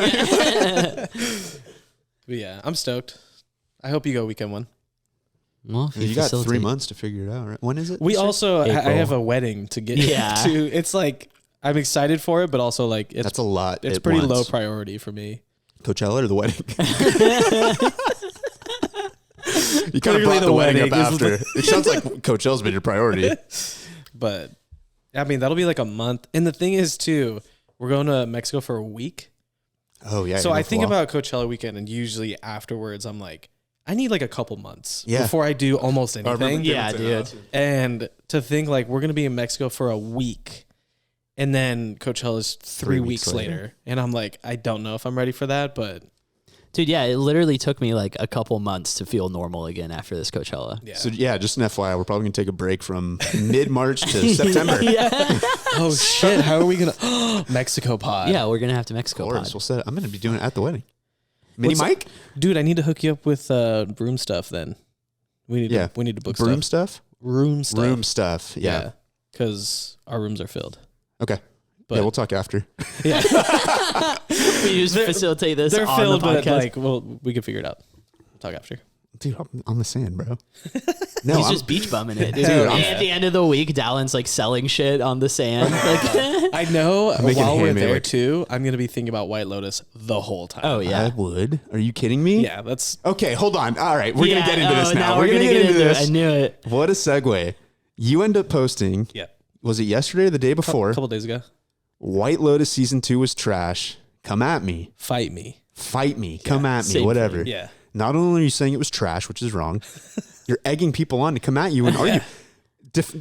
But yeah, I'm stoked. I hope you go weekend 1. Well, you got 3 months to figure it out, right? When is it? We also, I have a wedding to get to. It's like, I'm excited for it, but also like, that's a lot. It's pretty low priority for me. Coachella or the wedding? You kind of brought the wedding up after. It sounds like Coachella's been your priority. But, I mean, that'll be like a month. And the thing is, too, we're going to Mexico for a week. Oh, yeah. So I think about Coachella weekend, and usually afterwards, I'm like, I need like a couple months before I do almost anything. Yeah, dude. And to think like we're going to be in Mexico for a week and then Coachella's 3 weeks later. And I'm like, I don't know if I'm ready for that, but. Dude, yeah, it literally took me like a couple months to feel normal again after this Coachella. Yeah. So yeah, just an FYI, we're probably going to take a break from mid-March to September. Oh shit, how are we going to Mexico pod? Yeah, we're going to have to Mexico pod. We'll set it. I'm going to be doing it at the wedding. Mini Mike? Dude, I need to hook you up with room stuff then. We need to book room stuff. Room stuff. Room stuff. Yeah. Because our rooms are filled. Okay. But we'll talk after. Yeah. We usually facilitate this. They're on filled, the podcast. but like, we can figure it out. We'll talk after. Dude, I'm on the sand, bro. No, He's I'm just beach bumming it, dude. Dude, At the end of the week, Dallin's like selling shit on the sand. Like, I know. making While we're hand there like- too, I'm gonna be thinking about White Lotus the whole time. oh I yeah, would. Are you kidding me? yeah. That's Okay, hold on. All right, we're Yeah, gonna get into this now. now We're gonna get into it. this. I knew it. What a segue. You end up posting. yeah. Was it yesterday or the day before? A couple days ago. White Lotus season 2 was trash. Come at me. Fight me. Fight me. Come at me. same Whatever. thing. Yeah. Not only are you saying it was trash, which is wrong, you're egging people on to come at you and argue.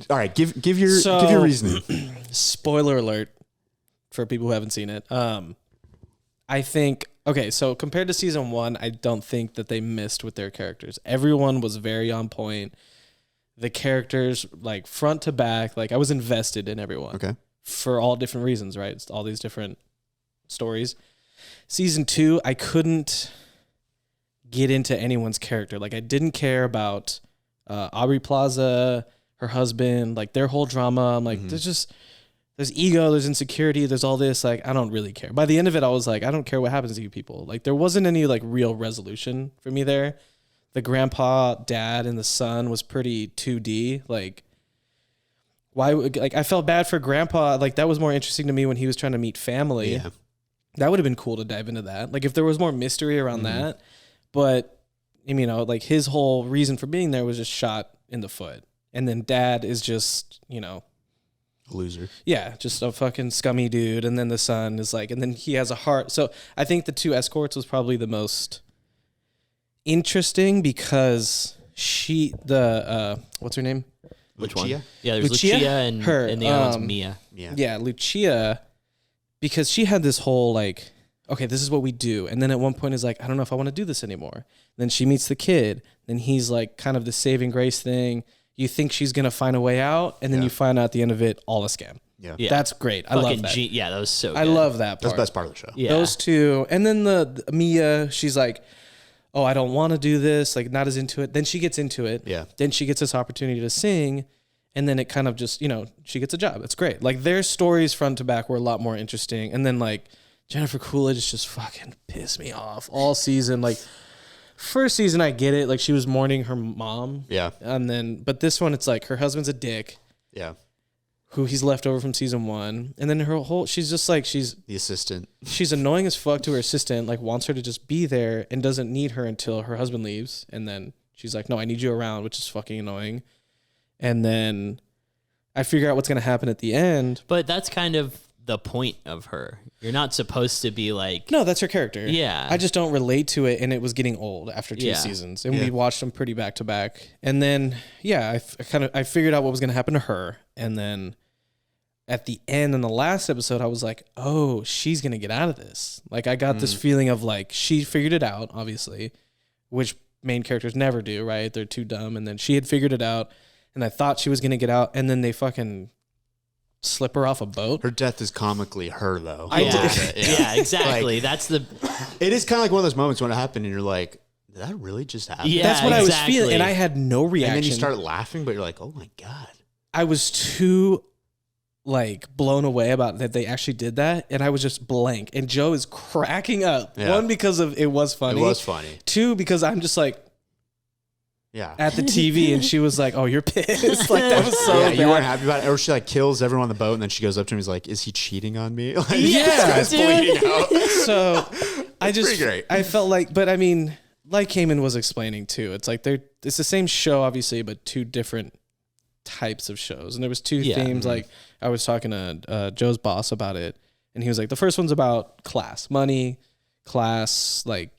All right, give your reasoning. Spoiler alert for people who haven't seen it. I think okay, so compared to season 1, I don't think that they missed with their characters. Everyone was very on point. The characters, like front to back, like I was invested in everyone. Okay. For all different reasons, right? It's all these different stories. Season 2, I couldn't get into anyone's character. Like I didn't care about Aubrey Plaza, her husband, like their whole drama. I'm like, there's ego, there's insecurity, there's all this. Like, I don't really care. By the end of it, I was like, I don't care what happens to you people. Like, there wasn't any like real resolution for me there. The grandpa, dad, and the son was pretty 2D. Like, why? Like, I felt bad for grandpa. Like, that was more interesting to me when he was trying to meet family. Yeah. That would have been cool to dive into that. Like, if there was more mystery around that. But, you know, like his whole reason for being there was just shot in the foot. And then dad is just, you know, Loser. yeah, just a fucking scummy dude. And then the son is like, and then he has a heart. So I think the 2 escorts was probably the most interesting because what's her name? Which one? Lucia? Yeah, there's Lucia? Lucia and Her, and the other one's Mia. Yeah. Yeah, Lucia, because she had this whole like, okay, this is what we do. And then at one point is like, I don't know if I want to do this anymore. Then she meets the kid. Then he's like kind of the saving grace thing. You think she's going to find a way out. And then you find out at the end of it, all a scam. Yeah. Yeah. That's great. I love that. Yeah, that was so good. I love that That's part. the best part of the show. Yeah. Those two. And then the Mia, she's like, oh, I don't want to do this. Like not as into it. Then she gets into it. Yeah. Then she gets this opportunity to sing. And then it kind of just, you know, she gets a job. It's great. Like their stories front to back were a lot more interesting. And then like Jennifer Coolidge just fucking pissed me off all season. Like first season, I get it. Like she was mourning her mom. Yeah. And then, but this one, it's like her husband's a dick Yeah. who he's left over from season 1. And then her whole, she's just like, she's The assistant. annoying as fuck to her assistant, like wants her to just be there and doesn't need her until her husband leaves. And then she's like, no, I need you around, which is fucking annoying. And then I figure out what's going to happen at the end. But that's kind of the point of her. You're not supposed to be like, No, that's her character. Yeah. I just don't relate to it. And it was getting old after 2 Yeah. seasons. And Yeah. we watched them pretty back to back. And then, yeah, I figured out what was going to happen to her. And then at the end in the last episode, I was like, oh, she's going to get out of this. Like I got this feeling of like, she figured it out, obviously, which main characters never do, right? They're too dumb. And then she had figured it out. And I thought she was going to get out. And then they fucking slip her off a boat. Her death is comically her, though. yeah, exactly. Like, that's the it is kind of like one of those moments when it happened and you're like, did that really just happen? Yeah, That's what I was exactly. feeling. And I had no reaction. And then you start laughing, but you're like, oh my God. I was too like blown away about that they actually did that. And I was just blank. And Joe is cracking up. Yeah. 1, because of it was funny. It was funny. 2, because I'm just like Yeah. at the TV and she was like, oh, you're pissed. Like that was so Yeah, bad. you weren't happy about it. Or she like kills everyone on the boat and then she goes up to him and he's like, is he cheating on me? Like, Yeah, this guy's dude. bleeding out. So I just, pretty great. I felt like, but I mean, like Cayman was explaining too, it's like it's the same show, obviously, but 2 different types of shows. And there was 2 Yeah. themes. Like I was talking to Joe's boss about it, and he was like, the first one's about class, money, class, like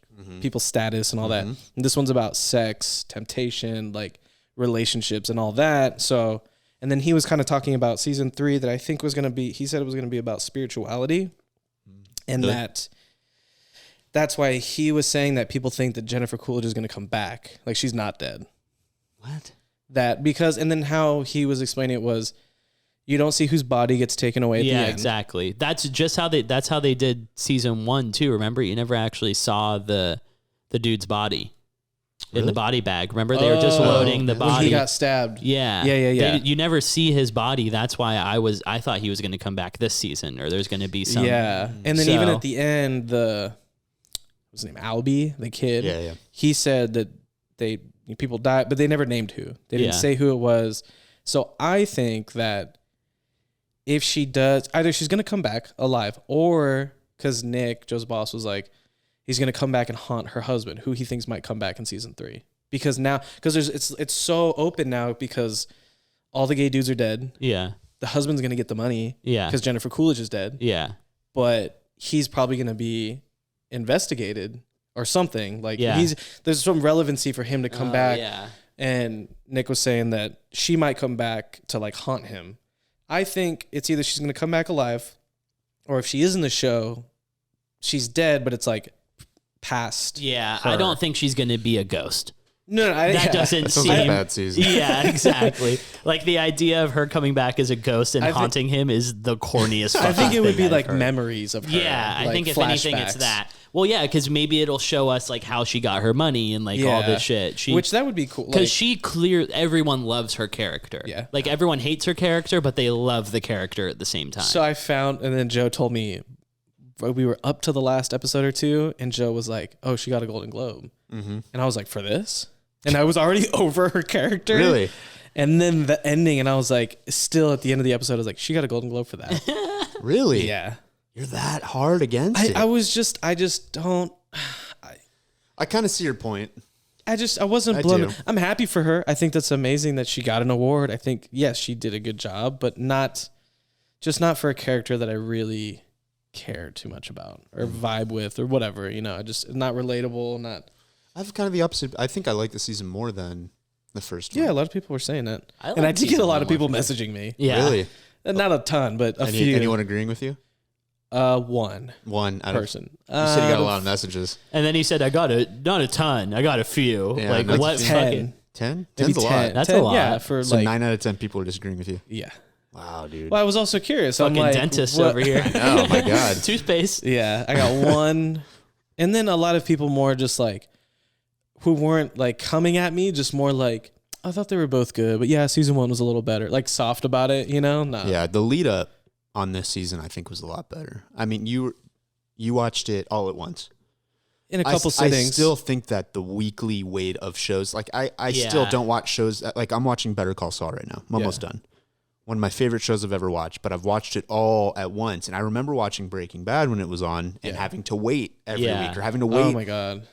people's status and all that. And this one's about sex, temptation, like relationships and all that. So, and then he was kind of talking about season 3 that I think was going to be, he said it was going to be about spirituality. And Really? that's why he was saying that people think that Jennifer Coolidge is going to come back. Like she's not dead. What? That because, and then how he was explaining it was, you don't see whose body gets taken away at the yeah, end. exactly. That's just how they did season 1 too. Remember, you never actually saw the dude's body in the body bag. Remember, they were just loading the When body. he got stabbed. Yeah. Yeah. You never see his body. That's why I thought he was going to come back this season, or there's going to be some. Yeah. And then even So- at the end, what's his name? Albie, the kid. Yeah, yeah. He said that people died, but they never named who. They didn't say who it was. So I think that if she does, either she's going to come back alive, or because Nick, Joe's boss, was like, he's going to come back and haunt her husband, who he thinks might come back in season 3. Because it's so open now because all the gay dudes are dead. Yeah. The husband's going to get the money. Yeah. Because Jennifer Coolidge is dead. Yeah. But he's probably going to be investigated or something. Like there's some relevancy for him to come back. Yeah. And Nick was saying that she might come back to like haunt him. I think it's either she's going to come back alive, or if she is in the show, she's dead, but it's like past. Yeah. Her. I don't think she's going to be a ghost. No, that doesn't seem like a bad season. Yeah, exactly. Like the idea of her coming back as a ghost and haunting him is the corniest. I think it would be like memories of her. Yeah, like I think if anything, it's that. Well, yeah, because maybe it'll show us like how she got her money and like all this shit. Which that would be cool. Because everyone loves her character. Yeah, like everyone hates her character, but they love the character at the same time. So I found, and then Joe told me we were up to the last episode or two, and Joe was like, "Oh, she got a Golden Globe," and I was like, "For this?" And I was already over her character. Really? And then the ending, and I was like, still at the end of the episode, I was like, she got a Golden Globe for that. Really? Yeah. You're that hard against it. I just don't. I kind of see your point. I wasn't blown. I'm happy for her. I think that's amazing that she got an award. I think, yes, she did a good job, but not for a character that I really care too much about or vibe with or whatever, just not relatable, not. I have kind of the opposite. I think I like the season more than the first one. Yeah, a lot of people were saying that. I did get a lot of people messaging me. Yeah. Really? Not a ton, but a few. Anyone agreeing with you? One person. You said you got a lot of messages. And then he said, not a ton. I got a few. Yeah, like, what? 10. 10? Maybe 10's a lot. That's 10, a lot. Yeah, so 9 out of 10 people are disagreeing with you. Yeah. Wow, dude. Well, I was also curious. Fucking I'm like, dentist over here. Oh, my God. Toothpaste. Yeah, I got one. And then a lot of people more just like, who weren't like coming at me, just more like, I thought they were both good, but yeah, season 1 was a little better. Like soft about it, No. Yeah, the lead up on this season I think was a lot better. I mean, you watched it all at once. In a couple sittings. I still think that the weekly weight of shows, like I still don't watch shows, like I'm watching Better Call Saul right now. I'm almost done. One of my favorite shows I've ever watched, but I've watched it all at once. And I remember watching Breaking Bad when it was on and having to wait every week or having to wait. Oh my God.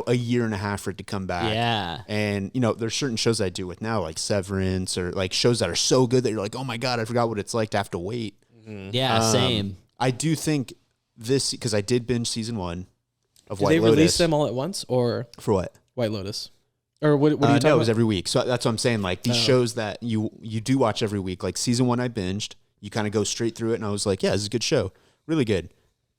A year and a half for it to come back. Yeah. And, there's certain shows I do with now, like Severance or like shows that are so good that you're like, oh my God, I forgot what it's like to have to wait. Mm-hmm. Yeah, same. I do think this, because I did binge season 1 of White Lotus. Did they release them all at once or? For what? White Lotus. Or what are you talking about? No, it was every week. So that's what I'm saying. Like these shows that you do watch every week, like season 1 I binged, you kind of go straight through it. And I was like, yeah, this is a good show. Really good.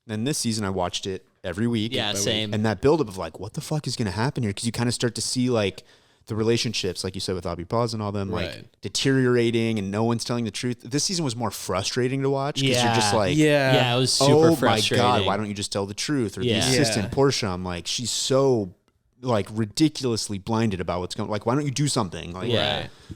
Then this season I watched it every week. Yeah, same. And that buildup of like, what the fuck is going to happen here? Because you kind of start to see like the relationships, like you said with Aubrey Plaza and all them, like deteriorating and no one's telling the truth. This season was more frustrating to watch because you're just like, it was super frustrating. Oh my God, why don't you just tell the truth? Or the assistant, Portia, I'm like, she's so like ridiculously blinded about what's going on. Like, why don't you do something? Like,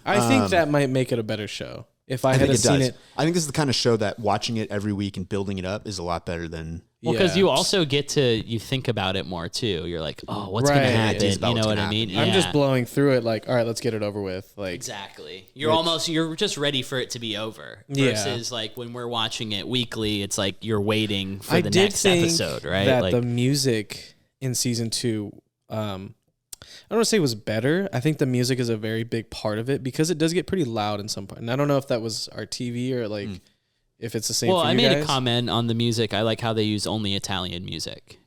I think that might make it a better show. If I had seen it. I think this is the kind of show that watching it every week and building it up is a lot better than. Well, because you also you think about it more too. You're like, oh, what's going to happen? You know what I mean? I'm just blowing through it like, all right, let's get it over with. Like exactly. You're just ready for it to be over. Versus like when we're watching it weekly, it's like you're waiting for the next episode, right? That like, the music in season 2, I don't want to say it was better. I think the music is a very big part of it because it does get pretty loud in some point. And I don't know if that was our TV or like if it's the same. Well, for you I made guys. A comment on the music. I like how they use only Italian music.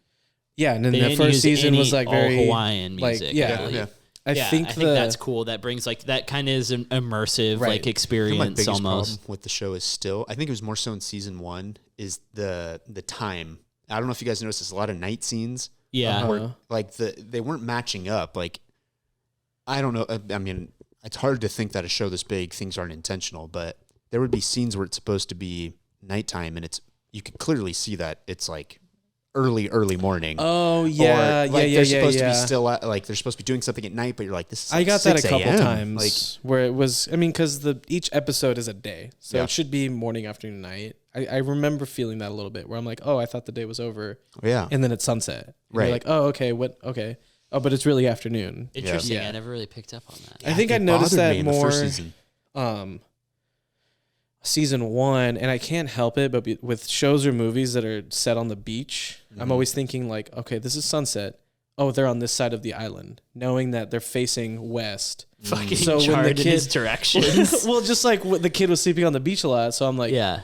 Yeah, and then the first season was like very Hawaiian music. Like, I think that's cool. That brings like that kind of is an immersive like experience. My biggest almost problem with the show is still, I think it was more so in season 1, is the time. I don't know if you guys noticed, there's a lot of night scenes. Yeah. Where, like they weren't matching up. Like, I don't know. I mean, it's hard to think that a show this big, things aren't intentional, but there would be scenes where it's supposed to be nighttime and you could clearly see that it's like early morning. Oh yeah. Or, like, they're supposed to be still like they're supposed to be doing something at night, but you're like, this is like I got that a couple 6 a.m. times like, where it was, I mean, cause each episode is a day. So it should be morning, afternoon, night. I remember feeling that a little bit where I'm like, oh, I thought the day was over. Yeah. And then it's sunset. And right. you're like, oh, okay. Okay. Oh, but it's really afternoon. Interesting. Yeah. I never really picked up on that. I think I It noticed bothered me that in the more first season. Season 1, and I can't help it, but with shows or movies that are set on the beach, I'm always thinking like, okay, this is sunset. Oh, they're on this side of the island, knowing that they're facing west. Fucking So when Chard the in kid- his directions. Well, just like the kid was sleeping on the beach a lot, so I'm like, Yeah.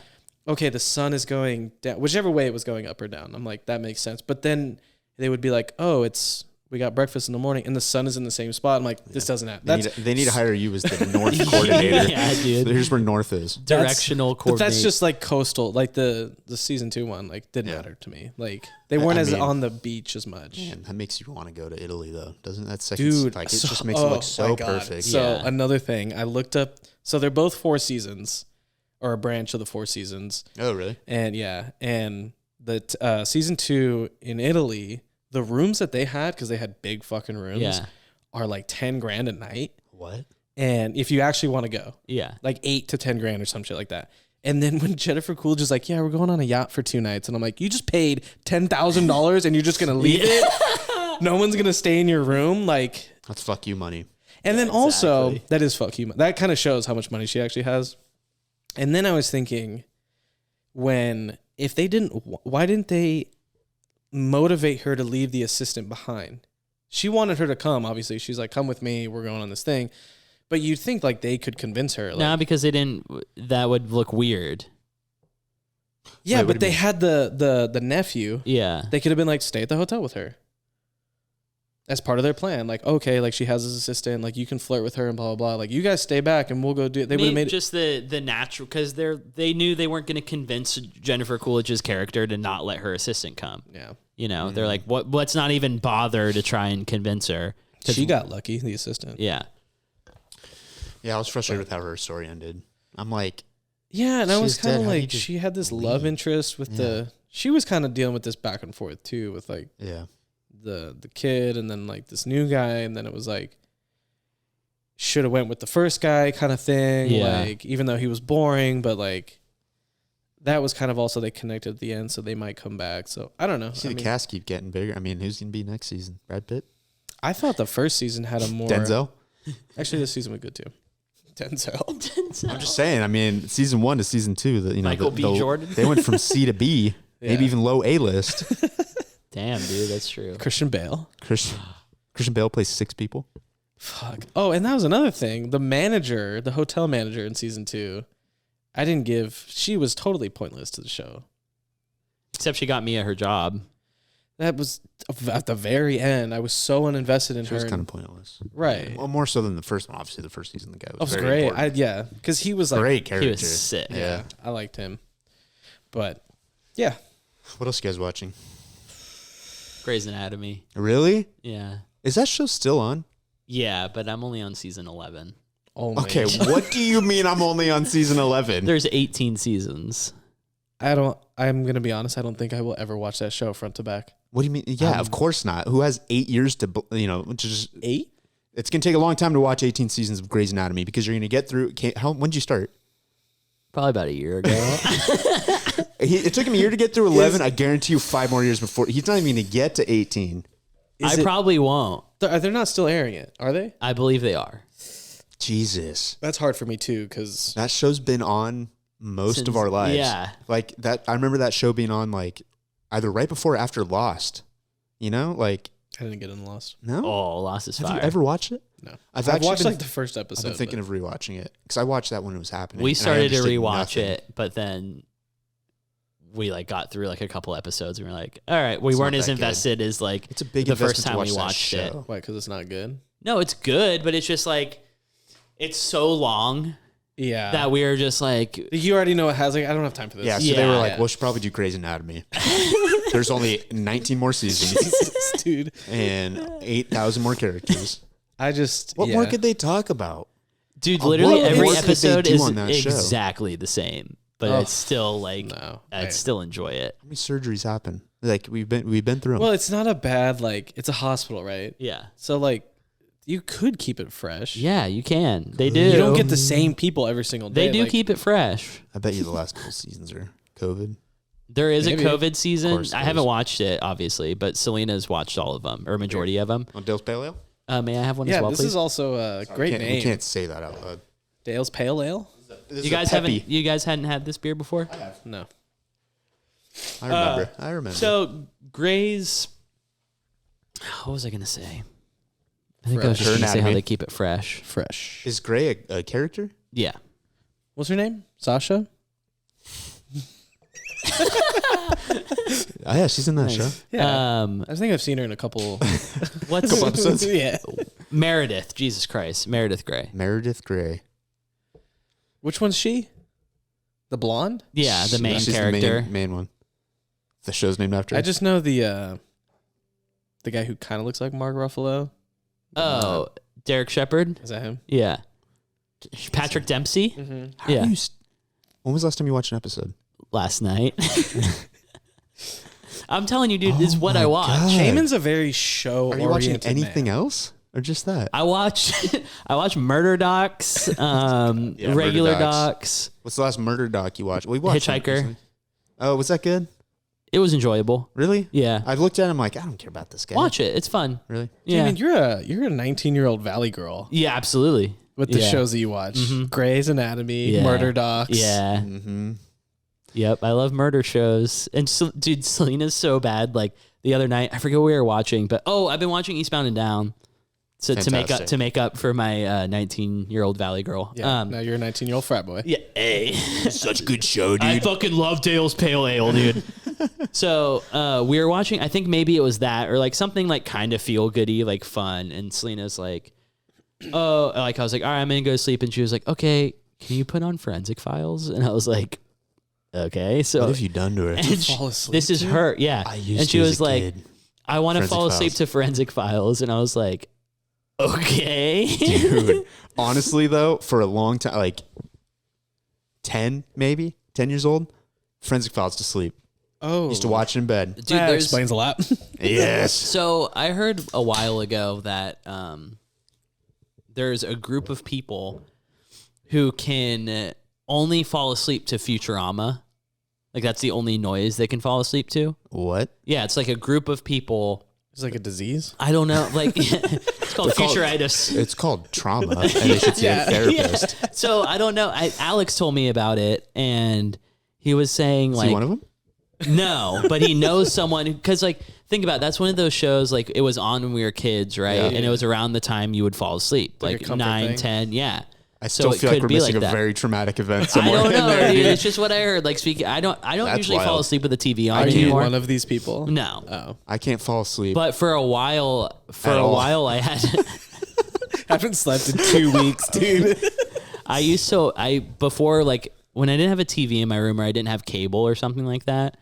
okay, the sun is going down, whichever way it was going, up or down. I'm like, that makes sense. But then they would be like, oh, we got breakfast in the morning, and the sun is in the same spot. I'm like, this doesn't happen. They need to hire you as the north coordinator. Yeah, dude. Here's where north is. Directional But coordinate. that's just like coastal, like the season 2 one, like didn't matter to me. Like they I weren't as mean- on the beach as much. Man, that makes you want to go to Italy, though, doesn't that? Second, Dude, like it so- just makes it oh look so my God. perfect. So Yeah. another thing, I looked up. So they're both 4 seasons, or a branch of the 4 seasons. Oh, really? And the season 2 in Italy, the rooms that they had, because they had big fucking rooms, Yeah. are like $10,000 a night. What? And if you actually want to go, Yeah. like 8 to 10 grand or some shit like that. And then when Jennifer Coolidge is like, yeah, we're going on a yacht for 2 nights. And I'm like, you just paid $10,000 and you're just going to leave it? No one's going to stay in your room? Like, That's fuck you money. and then also, Exactly. that is fuck you. That kind of shows how much money she actually has. And then I was thinking, if they didn't, why didn't they motivate her to leave the assistant behind? She wanted her to come, obviously. She's like, come with me. We're going on this thing. But you'd think like they could convince her. Like, No, because they didn't. That would look weird. yeah, Wait, what but do you they had the nephew. Yeah. They could have been like, stay at the hotel with her. As part of their plan. Like, okay, like she has his assistant, like you can flirt with her and blah, blah, blah. Like, you guys stay back and we'll go do it. They would have made it. Just the natural, because they knew they weren't going to convince Jennifer Coolidge's character to not let her assistant come. Yeah. You know, they're like, let's not even bother to try and convince her. She got lucky, the assistant. Yeah. Yeah, I was frustrated with how her story ended. I'm like, Yeah, and I was She's kind dead. of How do you like, just she had this love interest with she was kind of dealing with this back and forth too, with like yeah. the kid and then like this new guy, and then it was like should have went with the first guy kind of thing. Yeah. Like, even though he was boring, but like that was kind of also they connected at the end, so they might come back. So I don't know. See the cast keep getting bigger. I mean, who's gonna be next season? Brad Pitt, I thought the first season had a more Denzel. Actually, this season was good too. Denzel. I'm just saying. I mean, season 1 to season 2. Michael B. Jordan. They went from C to B, maybe Yeah. even low A list. Damn, dude, that's true. Christian Bale. Christian Bale plays 6 people. Fuck. Oh, and that was another thing. The manager, the hotel manager in season 2, she was totally pointless to the show. Except she got Mia her job. That was at the very end. I was so uninvested in She her. was kind of pointless, right. Well, more so than the first one. Obviously, the first season, the guy was, That was very great. important. Because he was like, Great character. He was sick. yeah, I liked him. But yeah, What else you guys watching? Grey's Anatomy. Really? Yeah. Is that show still on? Yeah, but I'm only on season 11. only. Okay, what do you mean I'm only on season 11? There's 18 seasons. I'm gonna be honest. I don't think I will ever watch that show front to back. What do you mean? Yeah, of course not. Who has 8 years to, just 8? It's going to take a long time to watch 18 seasons of Grey's Anatomy because you're going to get through. When did you start? Probably about a year ago. It took him a year to get through 11. I guarantee you 5 more years before. He's not even going to get to 18. I probably won't. They're not still airing it, are they? I believe they are. Jesus. That's hard for me too, because That show's been on most Since- of our lives. yeah. Like that. I remember that show being on like either right before or after Lost. Like, I didn't get in Lost. no? Oh, Lost is Have fire. you ever watched it? No, I've I've actually watched been- like the first I've episode. been thinking of rewatching it because I watched that when it was happening. We and I started to understood rewatch nothing. it, but then we like got through like a couple episodes and we're like, all right, we It's weren't not as that good. invested as like It's a big the first investment to time watch we that watched it. show. Why? Because it's not good. No, it's good, but it's just like it's so long Yeah, that we were just like, you already know it has. Like, I don't have time for this. Yeah, so they were like, Yeah. "We'll should probably do Grey's Anatomy." There's only 19 more seasons dude. and 8,000 more characters. I just What more could they talk about? dude, Oh, literally what every more could they episode do is on that show? exactly the same, but Oh, it's still like no. I'd still enjoy it. How many surgeries happen? Like we've been through them. Well, it's not a bad like. It's a hospital, right? Yeah, So like, you could keep it fresh. yeah, you can. They do. You don't get the same people every single day. They do like, keep it fresh. I bet you the last couple seasons are COVID. There is Maybe. a COVID season. course I there haven't is. watched it, obviously, but Selena's watched all of them, or majority of them. On Dale's Pale Ale? May I have one Yeah, as well, this please? is also a great We name. can't say that out loud. Dale's Pale Ale? This You guys haven't. You guys hadn't had this beer before. No. I remember. I remember. So Gray's. What was I gonna say? I think I was Fresh. just Her gonna say how anatomy. they keep it fresh. Fresh. Is Gray a character? Yeah. What's her name? Sasha? Oh, yeah, she's in that show. Yeah. I think I've seen her in a couple. What's Couple episodes. Yeah. Meredith? Jesus Christ, Meredith Grey. Meredith Grey. Which one's she? The blonde? Yeah, the main She's character. The main one. The show's named after her. I just know the guy who kind of looks like Mark Ruffalo. Oh, Derek Shepherd. Is that him? Yeah. Patrick Dempsey. Mm-hmm. Yeah. When was the last time you watched an episode? Last night. I'm telling you, dude, this is what I watch. God. Cayman's a very show. Are you watching anything else or just that? I watch murder docs, Murder regular docs. docs. What's the last murder doc you watched? We watched it Hitchhiker. recently. Oh, was that good? It was enjoyable. Really? Yeah. I've looked at him like, I don't care about this guy. Watch it. It's fun. Really? Yeah. Dude, you're a 19-year-old Valley girl Yeah, absolutely. with the Yeah. shows that you watch. Mhm. Grey's Anatomy, Yeah. Murder Docs. Yeah. Mm-hmm. Yep. I love murder shows. And dude, Selena's so bad. Like the other night, I forget what we were watching, but I've been watching Eastbound and Down. So Fantastic. to make up for my 19-year-old Valley girl. Yeah. Now you're a 19-year-old frat boy. Yeah. Hey. Such a good show, dude. I fucking love Dale's Pale Ale, dude. So we were watching, I think maybe it was that or like something like kind of feel goody, like fun. And Selena's like, oh, like I was like, all right, I'm going to go to sleep. And she was like, okay, can you put on Forensic Files? And I was like, okay. So What have you done to her? and fall asleep this is to? her. Yeah. I used And she to as was a like, kid. I want to Forensic fall asleep Files. to Forensic Files. And I was like, okay. Dude, honestly though, for a long time, like 10 years old, Forensic Files to sleep. Oh. Used to watch it in bed. Dude, that there's, explains a lot. Yes. So I heard a while ago that there's a group of people who can only fall asleep to Futurama. Like that's the only noise they can fall asleep to. What? Yeah, it's like a group of people. It's like a disease. I don't know. Like it's called futuritis. It's called trauma, and they should see a therapist. Yeah. So I don't know. Alex told me about it, and he was saying Is like he one of them? no, but he knows someone because like think about it, that's one of those shows like it was on when we were kids, right? Yeah. And it was around the time you would fall asleep, Like a like comfort 9, thing? 10, yeah. I still it feel like could we're be missing like a that. very traumatic event I somewhere don't in know, there, dude. dude. It's just what I heard. Like speaking, I don't That's usually fall wild. asleep with the TV on Are you anymore. one of these people? No, Oh. I can't fall asleep. but for a while, At all. I had. Haven't slept in 2 weeks, dude. Before like when I didn't have a TV in my room or I didn't have cable or something like that,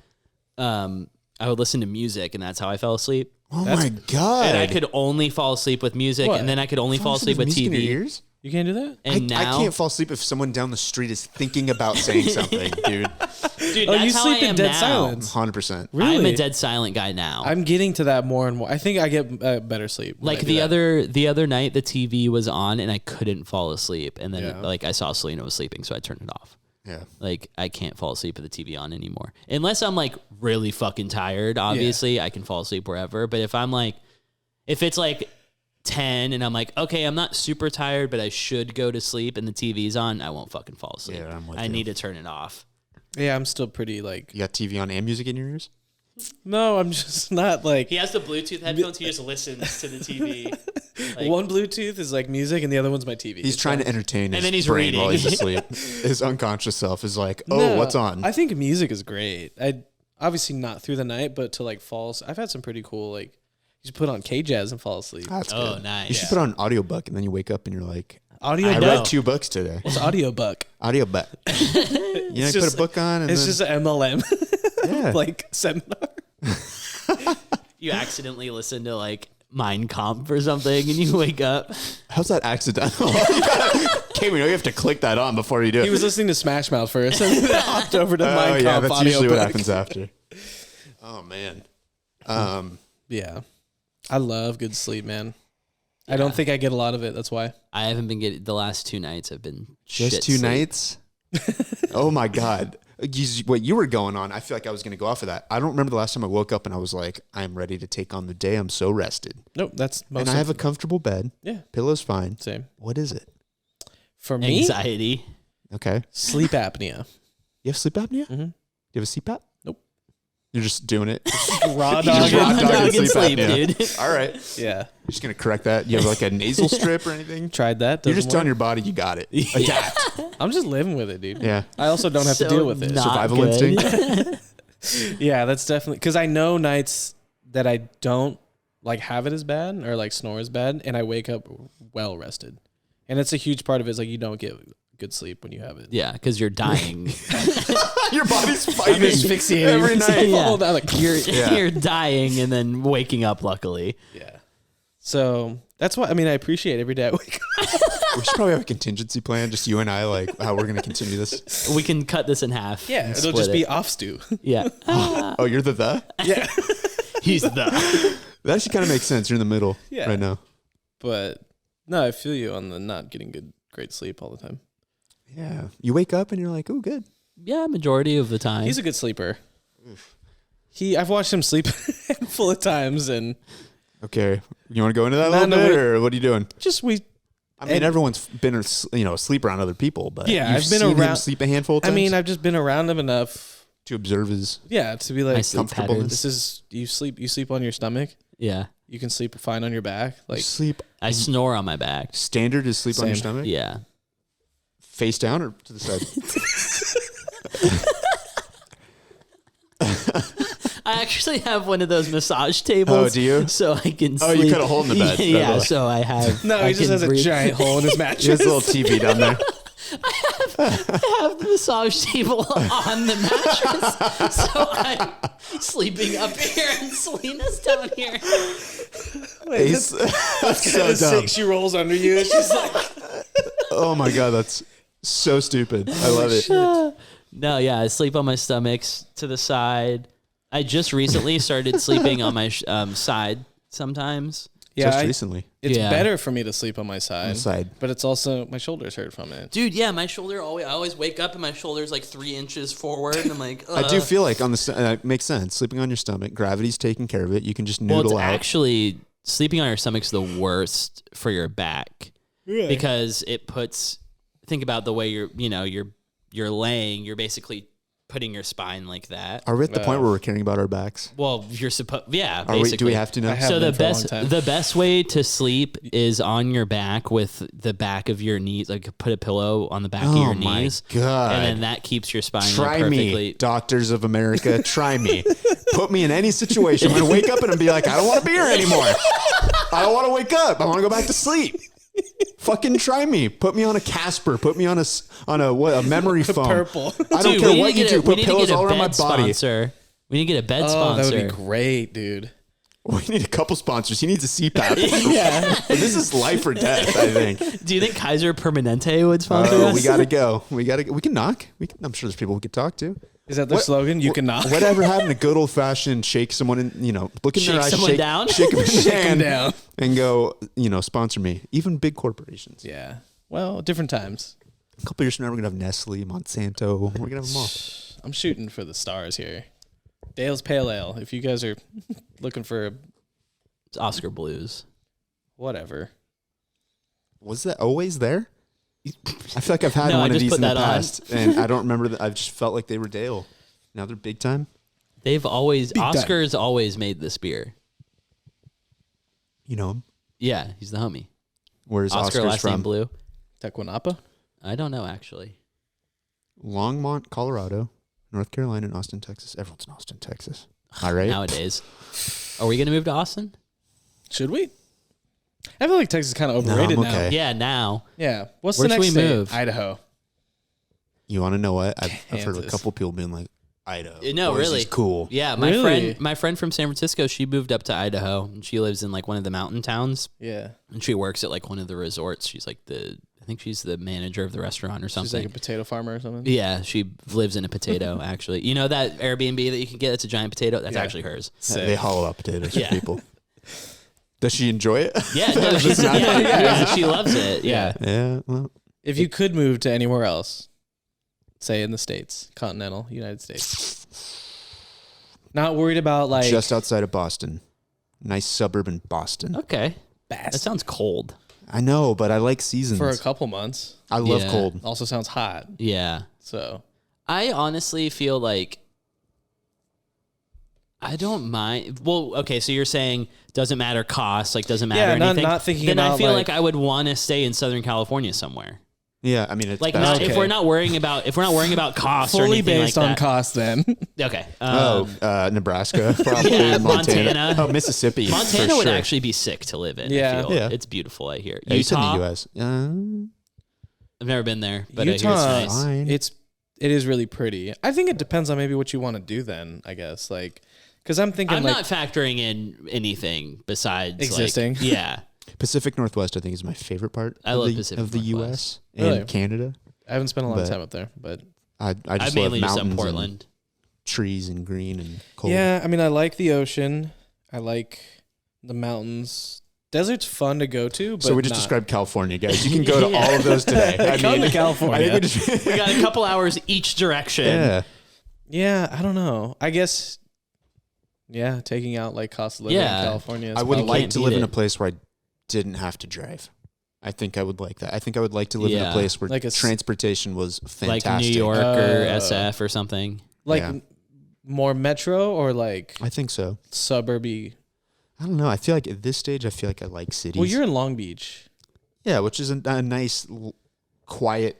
I would listen to music and that's how I fell asleep. Oh my god! And I could only fall asleep with music, What? and then I could only fall asleep with music in your TV. ears? You can't do that? And I now, can't fall asleep if someone down the street is thinking about saying something, dude. dude, Oh, that's you how sleep I in am dead now. silence. 100%. Really? I'm a dead silent guy now. I'm getting to that more and more. I think I get better sleep. when like I do that. the other night, the TV was on and I couldn't fall asleep, and then Yeah. like I saw Selena was sleeping, so I turned it off. Yeah. Like I can't fall asleep with the TV on anymore, unless I'm like really fucking tired. Obviously, I can fall asleep wherever. But if it's like 10 and I'm like, okay, I'm not super tired, but I should go to sleep, and the TV's on, I won't fucking fall asleep. Yeah, I'm with I you. need to turn it off. Yeah, I'm still pretty like. You got TV on and music in your ears? No, I'm just not like. He has the Bluetooth headphones. He just listens to the TV. Like, One Bluetooth is like music, and the other one's my TV. He's trying to entertain his then he's brain while he's reading. asleep. His unconscious self is like, oh, No, what's on? I think music is great. I obviously not through the night, but to like fall. I've had some pretty cool like. You should put on K-Jazz and fall asleep. That's Oh, good. nice. You should put on an audiobook and then you wake up and you're like, Audio. I know. read 2 books today. What's audiobook? Audiobook. You know, you put a book on and It's then, just an MLM yeah. like seminar. you accidentally listen to like Mein Kampf or something, and you wake up. How's that accidental? Cayman, you have to click that on before you do it. He was listening to Smash Mouth first, and then hopped over to oh, Mein yeah, Kampf that's usually what audiobook. happens after. Oh, man. Yeah, I love good sleep, man. I don't think I get a lot of it. That's why. I haven't been getting the last 2 nights. Have been Just shit 2 sleep. nights? Oh, my God. what you were going on, I feel like I was going to go off of that. I don't remember the last time I woke up and I was like, I'm ready to take on the day. I'm so rested. Nope, that's most. And I have a comfortable bed. Yeah, Pillow's fine. same. What is it? For me, Anxiety. Okay. sleep apnea. You have sleep apnea? Mm-hmm. You have a CPAP? Nope. You're just doing it. Raw Just dog. raw dog and Dog and sleep, apnea. dude. All right. Yeah, You're just going to correct that. You have like a nasal strip or anything? tried that. You're just doesn't telling your work. body you got it. Adapt. I'm just living with it, dude. Yeah. I also don't have to So deal with it. not Survival good. instinct. Yeah, that's definitely because I know nights that I don't like have it as bad or like snore as bad, and I wake up well rested, and it's a huge part of it. Is like you don't get good sleep when you have it. Yeah, because you're dying. Your body's I'm fighting asphyxiating every myself night. all day, like, You're dying and then waking up. Luckily, yeah. So that's why I mean I appreciate every day I wake up. We should probably have a contingency plan, just you and I, like how we're going to continue this. we can cut this in half. Yeah, and it'll split just be it. off stew. Yeah. Oh, you're the? Yeah, He's the. That actually kind of makes sense. You're in the middle Yeah. right now. but no, I feel you on the not getting great sleep all the time. Yeah. You wake up and you're like, oh, good. Yeah, majority of the time. He's a good sleeper. I've watched him sleep a handful of times, and Okay. You want to go into that a No, little no, bit, we- or what are you doing? just I mean, And- everyone's been asleep around other people, but Yeah, you've I've been seen him around- sleep a handful of I times mean, I've just been around him enough, to observe his to be like, My sleep comfortableness. this is you sleep on your stomach. yeah. You can sleep fine on your back. Like sleep. I snore on my back. Standard is sleep on your Same. stomach, Yeah. face down or to the side. I actually have one of those massage tables. Oh, do you? So I can Oh, sleep. you cut a hole in the bed. Yeah, Okay. so I have. no, I he just can has a breathe. giant hole in his He has mattress. a little TV down there. I have the massage table on the mattress. So I'm sleeping up here and Selena's down here. He's so dumb. She rolls under you. It's just like Oh my god, that's so stupid. I love it. No, yeah, I sleep on my stomachs to the side. I just recently started sleeping on my side sometimes. Just recently. It's Yeah. better for me to sleep on my side. Side. But it's also my shoulders hurt from it. Dude, yeah, my shoulder I always wake up and my shoulder's like 3 inches forward. And I'm like, I do feel like on the makes sense. Sleeping on your stomach, gravity's taking care of it. You can just well, noodle it's out. actually sleeping on your stomach's the worst for your back because it puts. Think about the way you're laying. You're basically putting your spine like that. Are we at the point where we're caring about our backs? Well, you're supposed. Yeah, Are we? basically. Do we have to know? I have So been for a long time. the best way to sleep is on your back with the back of your knees. Like put a pillow on the back of Oh your my knees. God. And then that keeps your spine Try perfectly. me, doctors of America. Try me. Put me in any situation. I'm gonna wake up and be like, I don't want to be here anymore. I don't want to wake up. I want to go back to sleep. Fucking try me. Put me on a Casper. Put me on a memory foam. Purple. I don't Dude, care we need what to you get do. we Put need to pillows get a all around my bed body. sponsor. We need to get a bed Oh, sponsor. that would be great, dude. We need a couple sponsors. He needs a CPAP. Yeah. This is life or death, I think. Do you think Kaiser Permanente would sponsor us? We gotta go. We can knock. I'm sure there's people we could talk to. Is that their slogan? You can knock. Whatever happened to good old fashioned shake someone in, look in Shake their eyes, someone down? shake them in the Shake 'em hand, down. and go, sponsor me. Even big corporations. Yeah. Well, different times. A couple years from now, we're gonna have Nestle, Monsanto. We're gonna have them all. I'm shooting for the stars here. Dale's Pale Ale. If you guys are looking for It's Oscar Blues. whatever. Was that always there? I feel like I've had No, I one of just these put in the that on. past, and I don't remember that. I've just felt like they were Dale. Now they're big time. They've always time. Oscar's always made this beer. You know him. Yeah, he's the homie. Where's Oscar Oscar's last name from? Blue. Tequanapa? I don't know actually. Longmont, Colorado, North Carolina, and Austin, Texas. Everyone's in Austin, Texas. All right. Nowadays, are we gonna move to Austin? Should we? I feel like Texas is kind of overrated I'm now. okay. Yeah, now. Yeah. What's Where the should next we state? move? Idaho. You want to know what? I've heard a Kansas. couple people being like, Idaho. No, Boise really. is cool. Yeah, Really? my friend from San Francisco, she moved up to Idaho and she lives in like one of the mountain towns Yeah. and she works at like one of the resorts. She's like I think she's the manager of the restaurant or She's something. like a potato farmer or something. Yeah, she lives in a potato actually. You know that Airbnb that you can get? It's a giant potato. That's Yeah. actually hers. Sick. They hollow out potatoes Yeah. for people. Does she enjoy it? Yeah, no, yeah, she loves it. Yeah. Yeah. Well, If you could move to anywhere else, say in the States, continental United States. Not worried about like Just outside of Boston. Nice suburb in Boston. Okay. Boston. That sounds cold. I know, but I like seasons. For a couple months. I love Yeah. cold. Also sounds hot. Yeah. So I honestly feel like I don't mind. Well, okay, so you're saying doesn't matter cost, like doesn't matter anything. Not thinking then about I feel like I would want to stay in Southern California somewhere. Yeah, I mean, it's Like best. not, Okay. if we're not worrying about costs or fully anything based like on that. cost then. Okay. Nebraska, probably Yeah, Montana. Montana. Oh, Mississippi. Montana for would sure. actually be sick to live in. Yeah. I feel. Yeah. It's beautiful. I hear. Yeah, you said in Utah. the U.S. I've never been there, but Utah, I hear it's nice. Fine. it is really pretty. I think it depends on maybe what you want to do then, I guess. Like, because I'm thinking I'm like not factoring in anything besides like- Existing. yeah. Pacific Northwest, I think, is my favorite part I of love the, Pacific of the Northwest. U.S. Really? and Canada. I haven't spent a lot of but- time up there, but I I just mainly love just up mountains Portland. and trees and green and cold. yeah, I mean, I like the ocean. I like the mountains. Desert's fun to go to, but So we just not. described California, guys. You can go to all of those today. I Come mean, to California. I think we just, We got a couple hours each direction. yeah. Yeah, I don't know. I guess, yeah, taking out like cost of living Yeah. in California. Is I would probably- like can't to beat live in a it. place where I didn't have to drive. I think I would like that. I think I would like to live in a Yeah. place where Like a transportation was fantastic. Like New York or Oh. SF or something. like Yeah. more metro or like I think so. suburby. I don't know. I feel like at this stage, I feel like I like cities. Well, you're in Long Beach. Yeah, which is a nice, quiet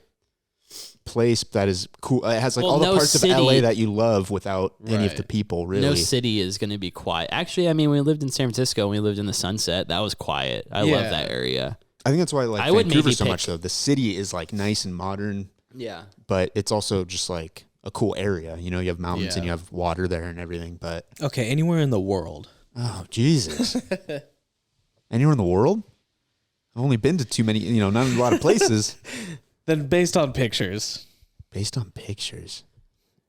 place that is cool. It has like Well, all the no parts city- of LA that you love without any of Right. the people, really. No city is going to be quiet. Actually, I mean, we lived in San Francisco. We lived in the Sunset. That was quiet. I Yeah. love that area. I think that's why I like I would Vancouver maybe so much, pick- though. The city is like nice and modern, Yeah. but it's also just like a cool area. You know, you have mountains and Yeah. you have water there and everything. But Okay, anywhere in the world. oh, Jesus. Anywhere in the world? I've only been to too many, not a lot of places. Then based on pictures. Based on pictures.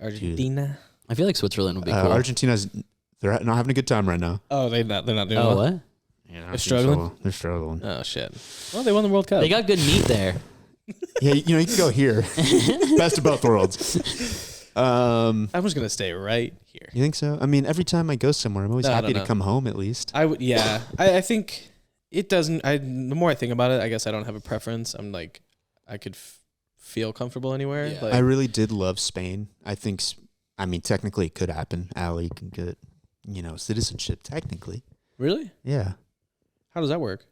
Argentina. I feel like Switzerland would be cool. Argentina's, they're not having a good time right now. Oh, they're not doing Oh, well. what? Yeah, They're struggling? They're struggling. Oh shit. Well, they won the World Cup. They got good meat there. Yeah, you can go here. Best of both worlds. I'm just gonna stay right here. You think so? I mean, every time I go somewhere, I'm always No, I happy don't to know. come home at least. I would. Yeah. I think it doesn't. The more I think about it, I guess I don't have a preference. I'm like, I could feel comfortable anywhere. Yeah. Like, I really did love Spain. I think, technically it could happen. Allie can get, citizenship technically. really? Yeah. How does that work?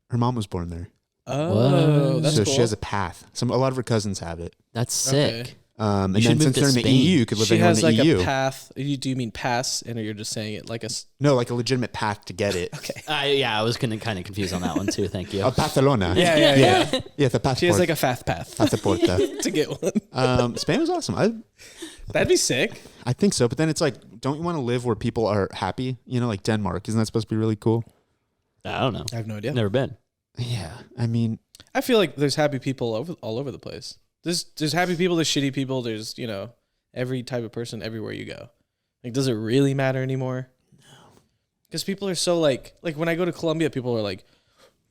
Her mom was born there. Oh, What? that's so cool. she has a path. A lot of her cousins have it. That's sick. Okay. And You should then move since to they're in the Spain. EU, you could live She anywhere in has the like EU. a path. Do you mean pass? And you're just saying it like a. No, like a legitimate path to get it. Okay. I was kind of confused on that one too. Thank you. A Barcelona. Yeah. Yeah, the passport. She has like a fast path Passaporta. to get one. Spain was awesome. That'd be sick. I think so. But then it's like, don't you want to live where people are happy? Like Denmark. Isn't that supposed to be really cool? I don't know. I have no idea. Never been. Yeah. I mean, I feel like there's happy people all over the place. There's happy people, there's shitty people, there's, every type of person everywhere you go. Like, does it really matter anymore? No. Because people are so like when I go to Colombia, people are like,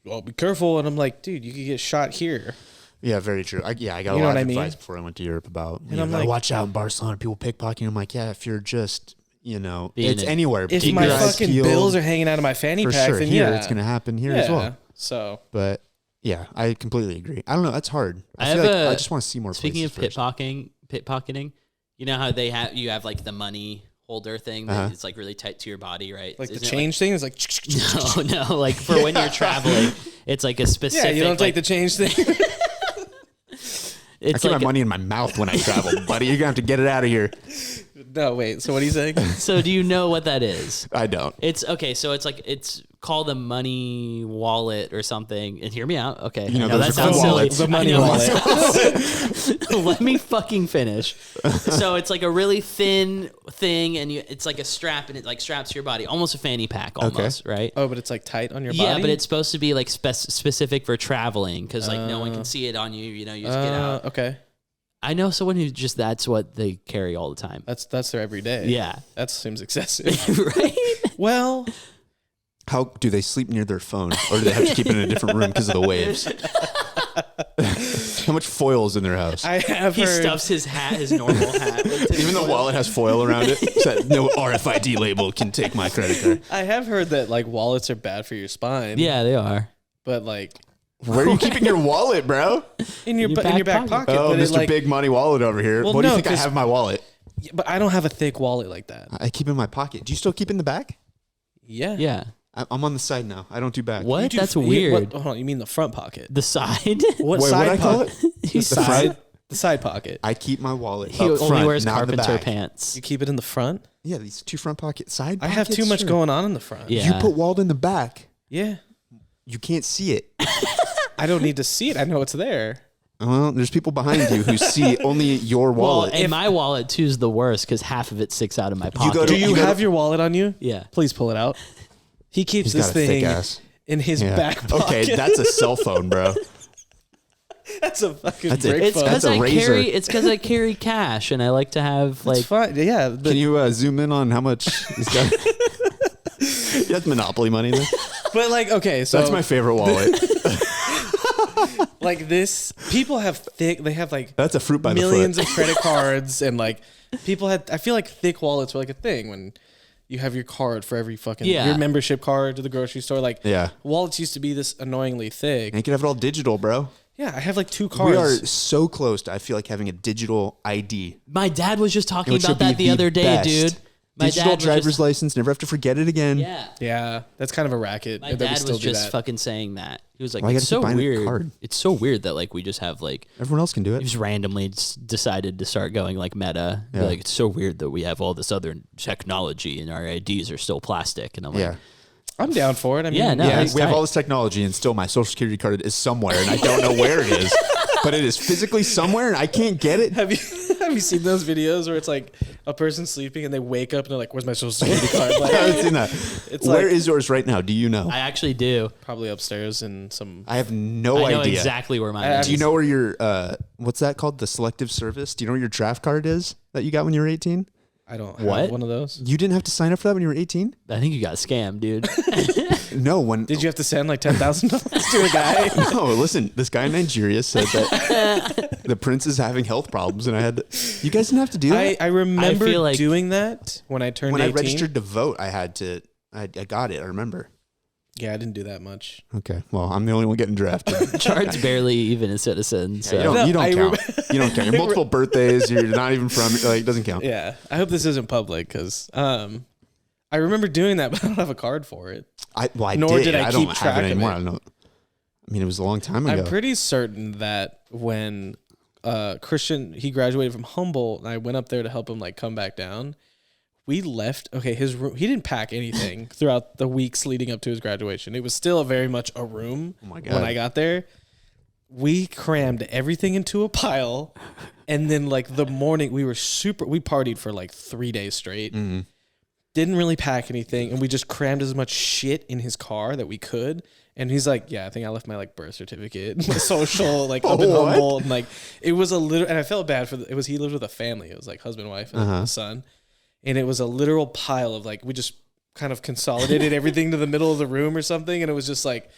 well, be careful. And I'm like, dude, you could get shot here. yeah, very true. I got You a know lot what of I mean? advice before I went to Europe about, And I'm like- watch out in Barcelona, people pickpocketing. I'm like, yeah, if you're just, Being it's a- anywhere. If keep my your eyes fucking peeled. bills are hanging out of my fanny for pack, sure. then Here, yeah. it's going to happen here as well. So, But yeah, I completely agree. I don't know. That's hard. I feel have like a- I just want to see more Speaking of places first. pickpocketing, you know how you have like the money holder thing that Uh-huh. it's like really tight to your body, right? like the Isn't it change thing is like, No, like for when you're traveling, it's like a specific. yeah, you don't take like, the change thing. I It's keep like my money in my mouth when I travel, buddy. You're going to have to get it out of here. No, wait. So what are you saying? so do you know what that is? I don't. It's okay. So it's called a money wallet or something. And hear me out. Okay, You know, I know that those are sounds called silly. wallets. The I money know. wallet. Let me fucking finish. So it's like a really thin thing, and it's like a strap, and it like straps to your body, almost a fanny pack, almost, right? Oh, but it's like tight on your body? Yeah, but it's supposed to be like specific for traveling because like no one can see it on you. You just get out. Okay. I know someone who just that's what they carry all the time. That's their everyday. Yeah. That seems excessive. Right? Well, How do they sleep near their phone, or do they have to keep it in a different room because of the waves? How much foil is in their house? I have He heard. stuffs his hat, his normal hat. with Even the tinfoil. wallet has foil around it. So that no RFID label can take my credit card. I have heard that like wallets are bad for your spine. Yeah, they are. But like Where are you keeping your wallet, bro? in your Your back back pocket. Oh, but it, Mr. like, Big Money Wallet over here. Well, What do you no, think I 'cause- have in my wallet? But I don't have a thick wallet like that. I keep it in my pocket. Do you still keep it in the back? Yeah. Yeah. I'm on the side now. I don't do back. What? You do- That's you- weird. hold on, you mean the front pocket? The side. What Wait, side what'd I call pocket? it? He The front? The side pocket. I keep my wallet He up only front, wears not in the carpenter back. pants. You keep it in the front? Yeah, these two front pockets. Side I have pockets, too much sure. going on in the front. Yeah. You put wallet in the back. Yeah. You can't see it. I don't need to see it. I know it's there. Well, there's people behind you who see only your Well, wallet. and my wallet too is the worst because half of it sticks out of my pocket. go to- Do you you gotta- have your wallet on you? Yeah. Please pull it out. He keeps He's this got a thick thing ass. in his Yeah. back pocket. Okay, that's a cell phone, bro. That's a fucking That's it. brick It's phone. because That's a I razor. carry. It's because I carry cash, and I like to have It's like. fine. Yeah, but Can you zoom in on how much he's got? He has Monopoly money there. but like okay, so That's my favorite wallet. like this. People have thick. They have like That's a fruit by millions the of credit cards and like people had. I feel like thick wallets were like a thing when you have your card for every fucking Yeah. your membership card to the grocery store. Like Yeah. wallets used to be this annoyingly thick. And you can have it all digital, bro. Yeah, I have like 2 We are cards. so close to, I feel like, having a digital ID. My dad was just talking Which about would be that the other day, best. dude. My Digital dad was driver's just, license, never have to forget it again. Yeah. Yeah, that's kind of a racket. My that we dad still was do just that. fucking saying that. He was like, Why you it's gotta so keep buying a weird. card? It's so weird that like we just have like Everyone else can do we it. just randomly decided to start going like meta. Yeah. Like it's so weird that we have all this other technology and our IDs are still plastic. And I'm like, Yeah. I'm down for it. I mean, Yeah, no, Yeah, it's we have tight. all this technology, and still my social security card is somewhere, and I don't know where it is, but it is physically somewhere, and I can't get it. Have you seen those videos where it's like a person sleeping and they wake up and they're like, "Where's my social security card?" I Like, haven't seen that. It's Where like- is yours right now? Do you know? I actually do. probably upstairs in some. I have no I know idea. exactly where mine I- is. Do you know where your what's that called? The selective service? Do you know where your draft card is that you got when you were 18? I don't What? have one of those. You didn't have to sign up for that when you were 18? I think you got scammed, dude. No, when Did you have to send like $10,000 to a guy? No, listen, this guy in Nigeria said that the prince is having health problems, and I had to, you guys didn't have to do that. I remember I feel like- doing that when I turned When I 18. registered to vote, I got it. I remember. Yeah, I didn't do that much. Okay, well, I'm the only one getting drafted. Chard's barely even a citizen. So You don't, No, you don't I count. You don't count. Your multiple birthdays. You're not even from. Like, it doesn't count. Yeah, I hope this isn't public because I remember doing that, but I don't have a card for it. I Nor did I I don't keep have track it of anymore. it. I don't. I mean, it was a long time ago. I'm pretty certain that when Christian he graduated from Humboldt and I went up there to help him like come back down, we left. Okay, his room. He didn't pack anything throughout the weeks leading up to his graduation. It was still very much a room. Oh my God. When I got there, we crammed everything into a pile, and then like the morning we partied for like 3 days straight. Mm-hmm. Didn't really pack anything, and we just crammed as much shit in his car that we could. And he's like, "Yeah, I think I left my like birth certificate, my social, like up in What? Humboldt." And like, it was a little, and I felt bad for he lived with a family. It was like husband, wife, and a son, and it was a literal pile of like we just kind of consolidated everything to the middle of the room or something, and it was just like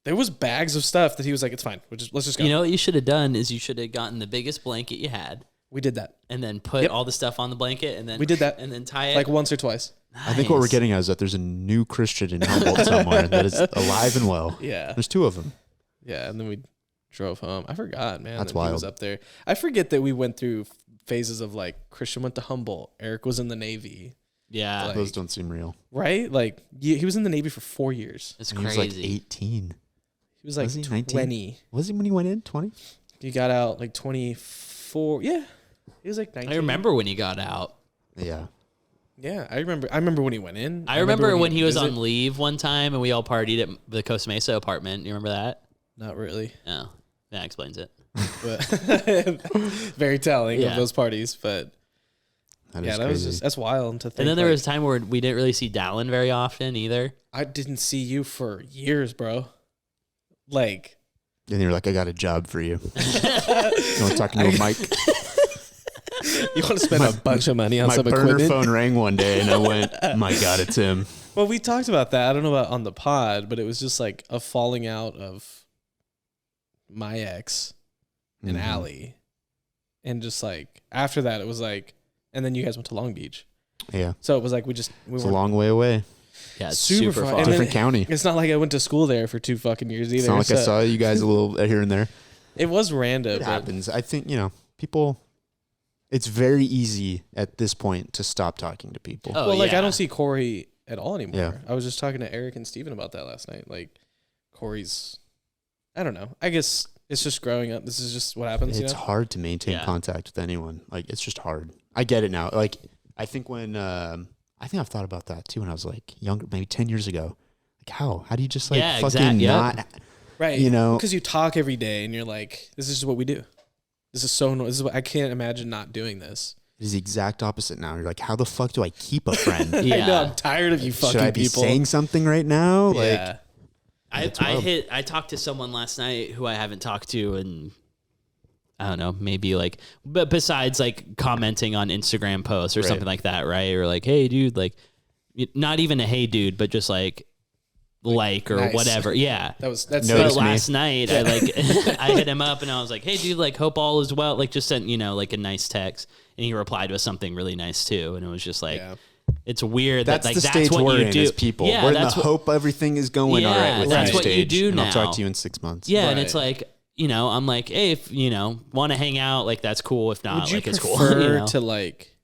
there was bags of stuff that he was like, "It's fine, let's just go." you know what you should have done is you should have gotten the biggest blanket you had we did that and then put Yep. all the stuff on the blanket and then We did that. and then tie it like once or twice. I think what we're Nice. getting at is that there's a new Christian in Humboldt somewhere that is alive and well. Yeah, There's 2 of them. yeah, and then we drove home. I forgot, man. That's that he was wild. up there. I forget that we went through phases of like Christian went to Humboldt, Eric was in the Navy, Yeah, Like- Those don't seem real. right? Like he was in the Navy for 4 years. it's And he crazy. was like 18. He was like Was he 19? 20. Was he when he went in? 20? He got out like 24. Yeah, he was like 19. I remember when he got out. Yeah. Yeah, I remember when he went in. I remember when he was visited. on leave one time and we all partied at the Costa Mesa apartment. You remember that? Not really, No, that explains it. but very telling Yeah. of those parties. But That yeah, is that was crazy. just that's wild to think. And then there like, was a time where we didn't really see Dallin very often either. I didn't see you for years, bro. Like. And you're like, I got a job for you. You want to talk to a mic? You want to spend a bunch of money on My some burner equipment? phone rang one day, and I went, my God, it's him. Well, we talked about that. I don't know about on the pod, but it was just like a falling out of my ex an alley. And just like after that, it was like, and then you guys went to Long Beach. Yeah. So it was like it's a long way away. Yeah, it's super super far. far. Different county. It's not like I went to school there for 2 fucking years either. It's not like I saw you guys a little here and there. It was random. It happens. I think, people, it's very easy at this point to stop talking to people. Oh, well, like yeah. I don't see Corey at all anymore. Yeah. I was just talking to Eric and Steven about that last night. Like Corey's, I don't know. I guess it's just growing up. This is just what happens. It's hard to maintain contact with anyone. Like, it's just hard. I get it now. Like, I think when, I think I've thought about that too when I was like younger, maybe 10 years ago. Like, how do you just like fucking not, right? You because you talk every day and you're like, this is what we do. This is so, this is what I can't imagine not doing this. It is the exact opposite now. You're like, how the fuck do I keep a friend? I know, I'm tired of you fucking Should I be people. saying something right now? Like, Yeah. I talked to someone last night who I haven't talked to in, I don't know, maybe like, but besides like commenting on Instagram posts or something like that, right? Or like, hey dude, like not even a hey dude, but just like or nice. whatever. Yeah. That's But last night I like I hit him up and I was like, hey dude, like hope all is well. Like just sent, like a nice text, and he replied with something really nice too. And it was just like, it's weird that's that like the that's stage what we're you in do. as people. Yeah, We're in the that's hope everything is going all right with that's you what you stage, do and now. I'll talk to you in 6 months. Yeah, and it's like, I'm like, hey, if want to hang out, like that's cool. If not, would you like it's cool. prefer to like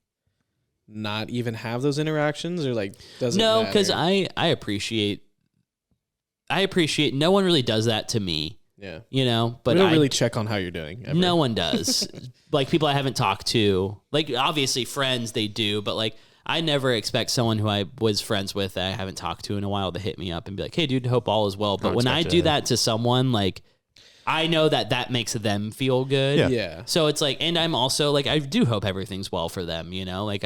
not even have those interactions, or like doesn't No, matter? because I appreciate no one really does that to me. Yeah. But we don't really check on how you're doing. Ever. No one does. Like people I haven't talked to, like obviously friends they do, but like I never expect someone who I was friends with that I haven't talked to in a while to hit me up and be like, hey dude, hope all is well. But when I do that to someone, like I know that makes them feel good. Yeah. So it's like, and I'm also like, I do hope everything's well for them, like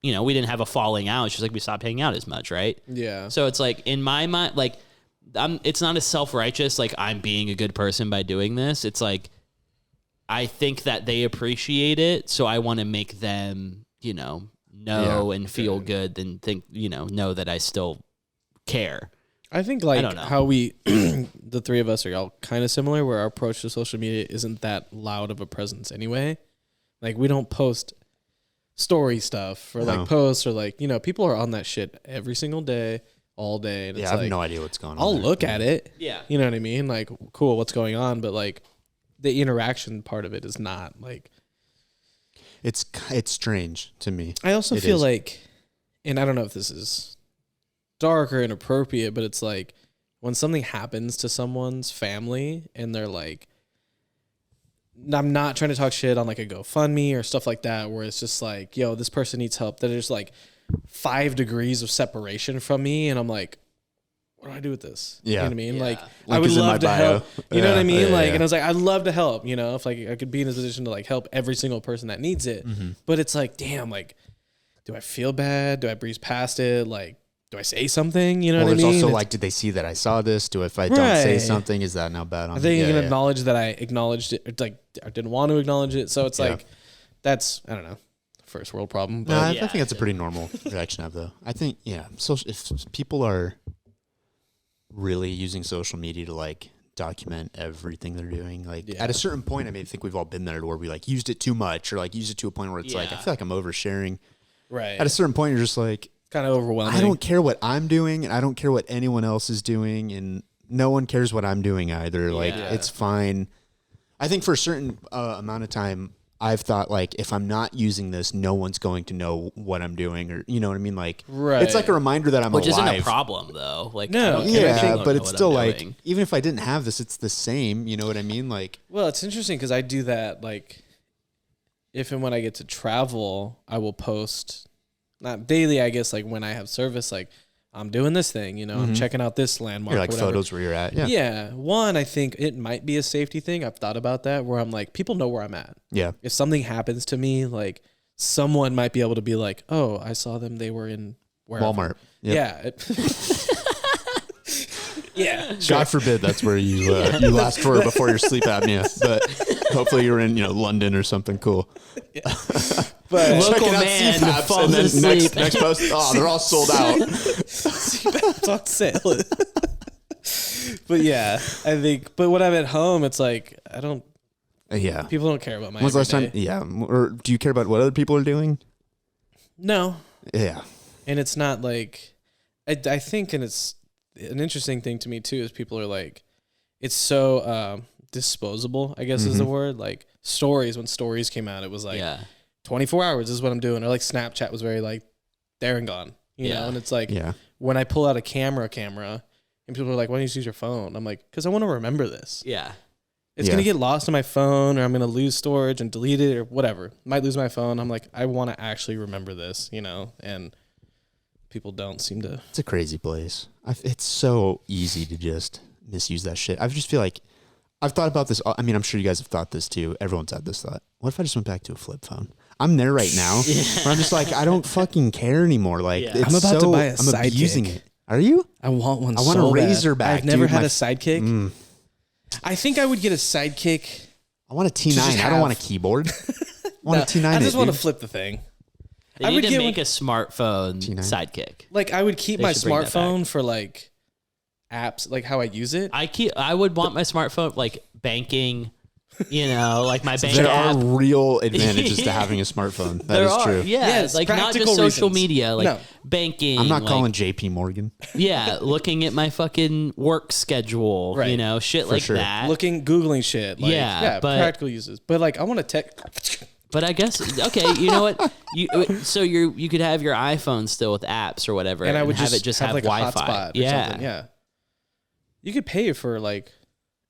we didn't have a falling out. It's just like we stopped hanging out as much. Right. Yeah. So it's like in my mind, like it's not as self-righteous, like I'm being a good person by doing this. It's like, I think that they appreciate it. So I want to make them, know and feel good and think, know that I still care. I think like how we, the three of us are all kind of similar, where our approach to social media isn't that loud of a presence anyway. Like we don't post story stuff or like posts or like, people are on that shit every single day, all day. And I it's have like, no idea what's going on. I'll look at it. Yeah. You know what I mean? Like, cool, what's going on? But like the interaction part of it is not like. It's strange to me. I also feel like, and I don't know if this is dark or inappropriate, but it's like when something happens to someone's family and they're like, I'm not trying to talk shit on like a GoFundMe or stuff like that, where it's just like, yo, this person needs help. That there's like 5 degrees of separation from me. And I'm like, what do I do with this? Yeah. You know what I mean? Yeah. Like Link I would is in my love to bio. help. You know what I mean? Yeah. And I was like, I'd love to help, if like I could be in a position to like help every single person that needs it. Mm-hmm. But it's like, damn, like, do I feel bad? Do I breeze past it? Like, do I say something? You know what I mean? There's also like, did they see that I saw this? If I don't say something, is that now bad on I think me? you can acknowledge that I acknowledged it, or like I didn't want to acknowledge it. So it's like, that's, I don't know, first world problem. But No, I think that's a pretty normal reaction to have, though. I think, so if people are really using social media to like document everything they're doing, like at a certain point, I think we've all been there where we like used it too much, or like used it to a point where it's like, I feel like I'm oversharing. Right. At a certain point, you're just like, kind of overwhelming. I don't care what I'm doing, and I don't care what anyone else is doing, and no one cares what I'm doing either. Like, it's fine. I think for a certain amount of time, I've thought like, if I'm not using this, no one's going to know what I'm doing, or you know what I mean? Like, it's like a reminder that I'm alive. Which isn't a problem though. Like, No. I don't care if people Yeah, don't but know it's what still I'm like, doing. even if I didn't have this, it's the same. You know what I mean? Like, Well, it's interesting because I do that. Like, if and when I get to travel, I will post, not daily, I guess, like when I have service, like I'm doing this thing, I'm checking out this landmark. you're like whatever. photos where you're at. Yeah. One, I think it might be a safety thing. I've thought about that, where I'm like, people know where I'm at. Yeah. If something happens to me, like someone might be able to be like, oh, I saw them. They were in wherever. Walmart. Yep. Yeah. God forbid that's where you last for before your sleep apnea. But hopefully you're in London or something cool. But Local Checking out man CPAPs, falls and then asleep. next post, they're all sold out. CPAP's on sale. But yeah, I think. But when I'm at home, it's like I don't Yeah. People don't care about my When's the last time? everyday. Yeah. Or do you care about what other people are doing? No. Yeah. And it's not like, I think, and it's an interesting thing to me too, is people are like, it's so disposable, I guess is the word. Like stories, when stories came out, it was like 24 hours is what I'm doing. Or like Snapchat was very like, there and gone, you know? And it's like, when I pull out a camera, and people are like, why don't you just use your phone? I'm like, because I want to remember this. Yeah. It's going to get lost on my phone, or I'm going to lose storage and delete it or whatever. Might lose my phone. I'm like, I want to actually remember this, you know? And people don't seem to. It's a crazy place. It's so easy to just misuse that shit. I just feel like I've thought about this. I mean, I'm sure you guys have thought this too. Everyone's had this thought. What if I just went back to a flip phone? I'm there right now. Where I'm just like, I don't fucking care anymore. Like, it's I'm about to buy a I'm abusing sidekick. it. Are you? I want one. I want so a Razorback. I've never dude. had a sidekick. I think I would get a sidekick. I want a T9. I don't want a keyboard. I want a T9. I just want to flip the thing. They need to make a smartphone T9. sidekick. Like I would keep They my should bring that smartphone for like apps, like how I use it. I would want my smartphone like banking, you know, like my bank There app. are real advantages to having a smartphone. That There is are, true. yeah. Yes, Like not just practical social reasons. media, like No. banking. I'm not like, calling JP Morgan. Yeah, looking at my fucking work schedule, you Right. know, shit like sure. that. Googling shit. Like, Yeah, but- practical uses. But like I want to tech. But I guess okay, you know what? You could have your iPhone still with apps or whatever, And I would have it just have like Wi-Fi. a hotspot or something. Yeah. You could pay for like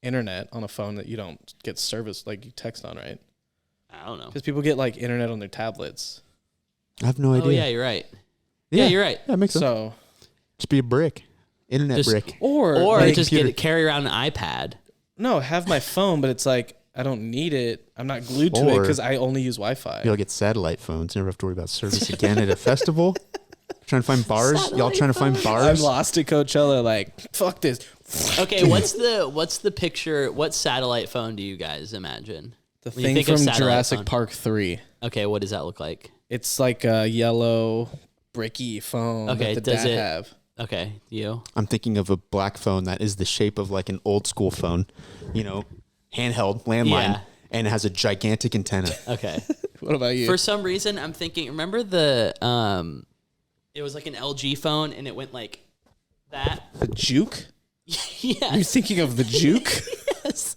internet on a phone that you don't get service, like you text on, right? I don't know. Because people get like internet on their tablets. I have no idea. Oh yeah, you're right. Yeah, you're right. Yeah, it makes sense. So Just be a brick. Internet Just- brick. or Or like, just carry around an iPad. no, have my phone, but it's like I don't need it. I'm not glued to it Or- because I only use Wi-Fi. You'll get satellite phones. Never have to worry about service again at a festival. Trying to find bars. Y'all trying to find I'm bars? lost at Coachella. Like fuck this. Okay, what's the picture? What satellite phone do you guys imagine? The When you thing think of from satellite Jurassic phone. Park 3. Okay, what does that look like? It's like a yellow bricky phone Okay, that the does dad it- have. Okay, you. I'm thinking of a black phone that is the shape of like an old school phone, you know, handheld landline, Yeah. and it has a gigantic antenna. Okay. What about you? For some reason, I'm thinking. Remember it was like an LG phone, and it went like that. the Juke? You're Yes. thinking of the Juke? Yes.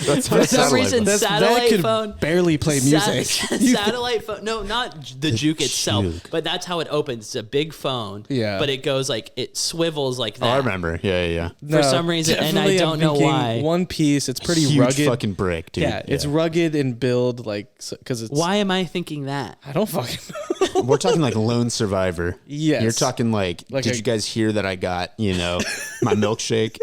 That's For some reason, that satellite could phone. barely play music. Satellite phone. No, not the Juke itself, Juke. but that's how it opens. It's a big phone. Yeah. But it goes like it swivels like that. Oh, I remember. Yeah. For some reason, and I definitely don't I'm know thinking why. One piece. It's pretty Huge rugged. fucking brick, dude. yeah, it's rugged in build, like because it's. Why am I thinking that? I don't fucking know. We're talking like Lone Survivor. Yes. You're talking like did you guys hear that I got, you know, my milkshake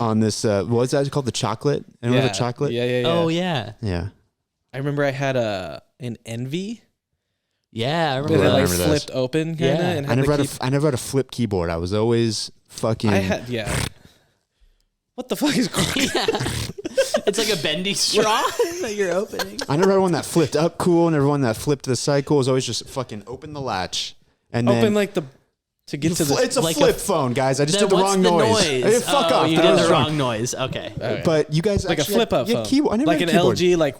on this, what was that called? The chocolate? Remember the chocolate? Yeah. Oh yeah, Yeah. I remember I had an Envy yeah. I that remember it that. like remember those. flipped open, kind of. Yeah. And I had never the had I never had a flip keyboard. I was always fucking I had What the fuck is going on? Yeah. It's like a bendy straw that you're opening. I never had one that flipped up cool, never one that flipped to the side cool. It was always just fucking open the latch and then Open like the to get to the. it's a like flip a- phone, guys. I just Then did the what's wrong the noise. Hey, fuck Oh, off. You That did was the wrong. wrong noise. Okay. Alright. But you guys like a actually flip up had phone. keyboard. I never like had an a keyboard. LG. Like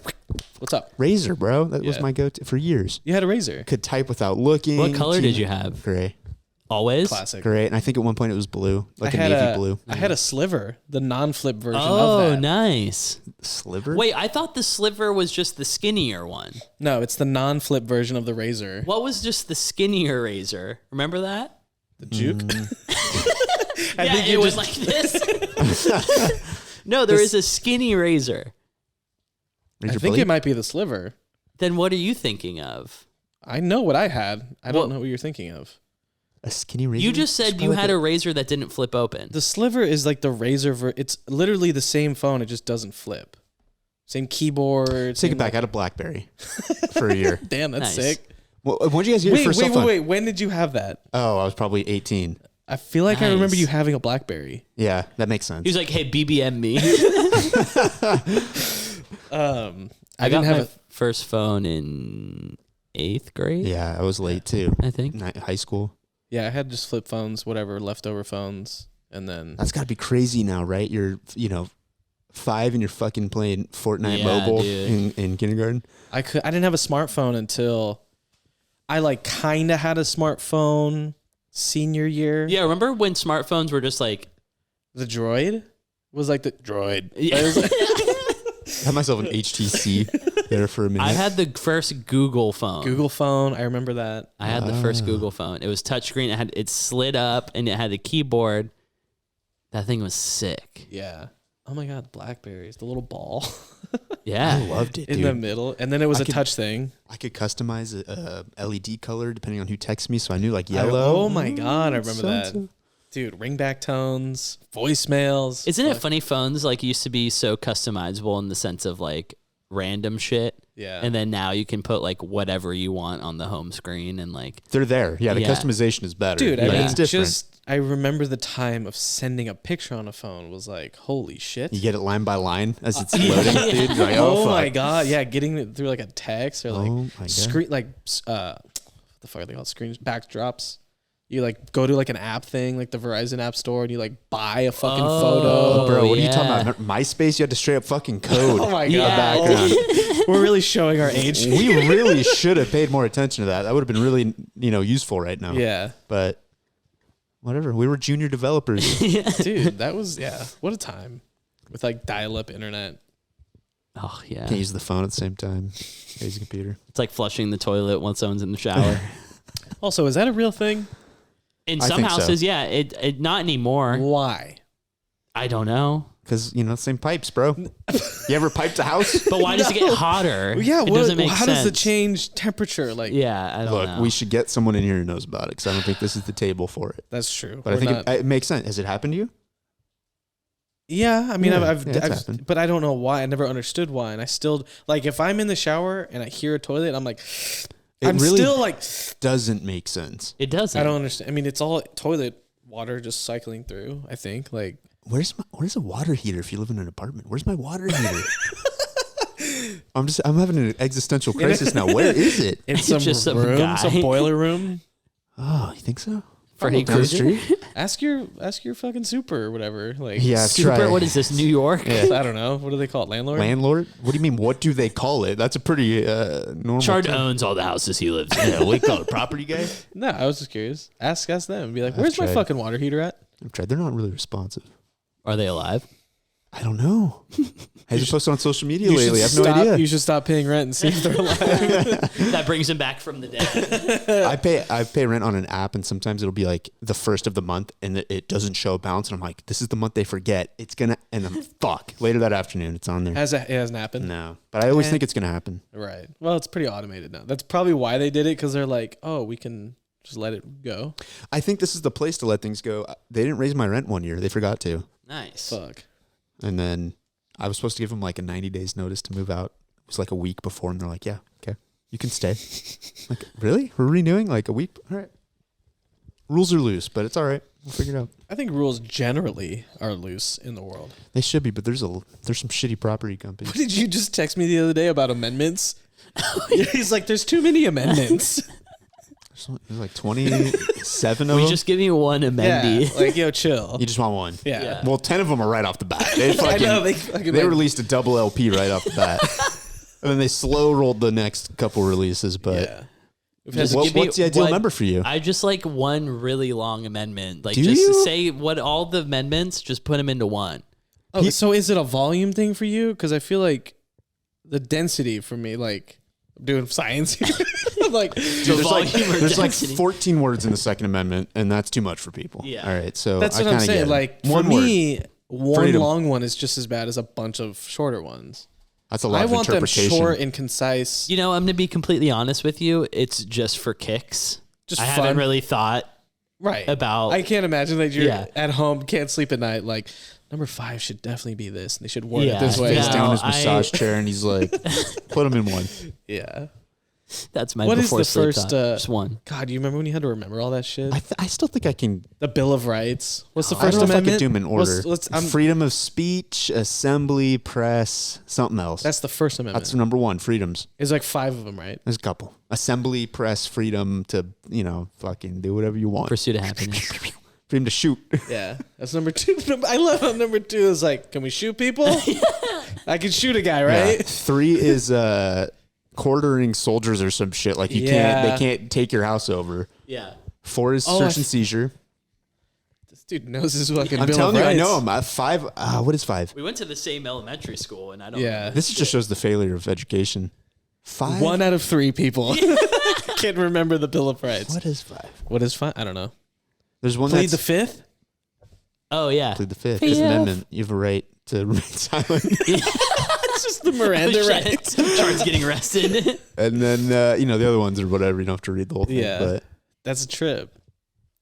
what's up? Razor, bro. That was Yeah. my go-to for years. You had a Razor. Could type without looking. What color did you have? Gray. Always. Classic. Gray. And I think at one point it was blue, like a I had navy blue. I had a Sliver, the non-flip version of Oh, that. nice. Sliver? Wait, I thought the Sliver was just the skinnier one. No, it's the non-flip version of the Razor. What was just the skinnier razor? Remember that? The Juke. I Yeah, think it you was just like this. No, there is a skinny razor. I Razor think blade? it might be the Sliver. Then what are you thinking of? I know what I had. I Well- don't know what you're thinking of. A skinny razor? You just said you had a razor that didn't flip open. The Sliver is like the Razor. It's literally the same phone. It just doesn't flip. Same keyboard. Take same- it back. I had a BlackBerry for a year. Damn, that's Nice. sick. Well, when did you guys get your first cell phone? Wait. When did you have that? Oh, I was probably 18. I feel like I remember Nice. you having a BlackBerry. Yeah, that makes sense. He was like, "Hey, BBM me." I got didn't have my first phone in 8th grade. Yeah, I was late too. I think. High school. I had just flip phones, whatever, leftover phones, and then That's got to be crazy now, right? You're, 5 and you're fucking playing Fortnite Yeah, mobile dude. in kindergarten. I didn't have a smartphone until I like kind of had a smartphone senior year. Yeah, remember when smartphones were just like The Droid was like the Droid. Yeah. I was like, I had myself an HTC there for a minute. I had the first Google phone. Google phone. I remember that. I had the first Google phone. It was touchscreen. It slid up and it had a keyboard. That thing was sick. Yeah. Oh my God, Blackberries, the little ball Yeah. I loved it, in dude. the middle, and then it was a touch thing. I could customize a LED color depending on who texts me, so I knew like yellow. Oh my God, I remember that. so- Dude, ringback tones, voicemails. Isn't it funny? Phones like used to be so customizable in the sense of like random shit. Yeah. And then now you can put like whatever you want on the home screen and like They're there. Yeah, the Yeah. customization is better. Dude, I but mean, it's different. I remember the time of sending a picture on a phone was like, holy shit. You get it line by line as it's loading, dude. You're like, Oh, fuck. my God. Yeah. Getting it through like a text or like Oh my God. screen, like, what the fuck are they called? Screens, backdrops. You like go to like an app thing, like the Verizon app store, and you like buy a fucking photo. Oh, bro, what are you yeah. talking about? MySpace, you had to straight up fucking code. Oh my the God. background. We're really showing our age. We really should have paid more attention to that. That would have been really, useful right now. Yeah. But whatever. We were junior developers. Dude, that was, what a time with like dial up internet. oh yeah. Can't use the phone at the same time. Use a computer. It's like flushing the toilet once someone's in the shower. Also, is that a real thing? In I some think so. houses, yeah. It not anymore. Why? I don't know. Because, same pipes, bro. You ever piped a house? But why does it get hotter? Yeah, it doesn't make how sense. does it change temperature? Like, Yeah, I don't Look, know. we should get someone in here who knows about it because I don't think this is the table for it. that's true. But I think it makes sense. Has it happened to you? Yeah, I mean, Yeah, I've it's happened. but I don't know why. I never understood why, and I still like if I'm in the shower and I hear a toilet, I'm like, I'm really still like, Doesn't make sense. it doesn't. I don't understand. I mean, it's all toilet water just cycling through. I think like Where's a water heater if you live in an apartment? Where's my water heater? I'm having an existential crisis now. Where is it? in It's some just some room, guy. some boiler room. Oh, you think so? Freddie Down the Krueger? street? Ask your fucking super or whatever. Like, Yeah, Super. try. What is this? New York? I don't know. What do they call it? Landlord. Landlord? What do you mean? What do they call it? That's a pretty normal. Chard term. owns all the houses he lives in. Yeah, we call it property guy. No, I was just curious. Ask them. Be like, where's my tried. fucking water heater at? I've tried. They're not really responsive. Are they alive? I don't know. I just posted on social media You lately. I should have no idea. You should stop paying rent and see if they're alive. That brings him back from the dead. I pay rent on an app, and sometimes it'll be like the first of the month, and it doesn't show a balance, and I'm like, this is the month they forget. It's gonna, and I'm fuck. Later that afternoon, it's on there. It hasn't happened. No, but I always think it's gonna happen. Right. Well, it's pretty automated now. That's probably why they did it, because they're like, oh, we can just let it go. I think this is the place to let things go. They didn't raise my rent one year. They forgot to, Nice. Fuck. and then I was supposed to give them like a 90 days notice to move out. It was like a week before, and they're like, yeah, okay, you can stay. Like, really? We're renewing like a week? All right. Rules are loose, but it's all right. We'll figure it out. I think rules generally are loose in the world. They should be, but there's some shitty property companies. What did you just text me the other day about amendments? He's like, there's too many amendments. There's like 27 of We them. just give you one amendee. Yeah, like, yo, chill. You just want one. Yeah. Yeah. Well, 10 of them are right off the bat. They I fucking, know, they like- released a double LP right off the bat. And then they slow rolled the next couple releases. But Yeah. We've had Just give me what's the ideal what- number for you? I just like one really long amendment. Like Do just you? say what all the amendments, just put them into one. Oh, so is it a volume thing for you? Because I feel like the density for me, like, I'm doing science here. I'm like, There's like, volume or there's like density? 14 words in the Second Amendment, and that's too much for people. Yeah. All right. So that's I what I'm kinda saying. get it. Like, for One word. me, one Freedom. long one is just as bad as a bunch of shorter ones. That's a lot I of want them interpretation. short and concise. You know, I'm gonna be completely honest with you. It's just for kicks. Just I fun. haven't really thought Right. about. I can't imagine that you're Yeah. at home, can't sleep at night. Like, number 5 should definitely be this. And they should word Yeah. it this way. Face No, down his I- massage chair, and he's like, put him in one. Yeah. That's my What is before the sleep first, thought. Just one. God, you remember when you had to remember all that shit? I still think I can. The Bill of Rights. What's the I First don't know if I Amendment? could do them in order. I'm- Freedom of speech, assembly, press, something else. that's the First Amendment. That's number one. Freedoms. There's like 5 of them, right? There's a couple. Assembly, press, freedom to fucking do whatever you want. Pursuit of happiness. Dream to shoot. Yeah, that's number 2. I love how number 2 is like, can we shoot people? I can shoot a guy, right? Yeah. 3 is quartering soldiers or some shit. Like they can't take your house over. Yeah. 4 is search and seizure. This dude knows his fucking I'm Bill telling of you, I Rights. know him. 5. What is 5? We went to the same elementary school, and I don't. Yeah. know. This just shows the failure of education. 5. 1 out of 3 people can't remember the Bill of Rights. What is 5? What is 5? I don't know. There's one Plead the that's 5th? Oh yeah. plead the 5th. Fifth Amendment. You have a right to remain silent. It's just the Miranda Oh, shit. rights. Chard's getting arrested. And then the other ones are whatever. You don't have to read the whole thing. Yeah. But That's a trip.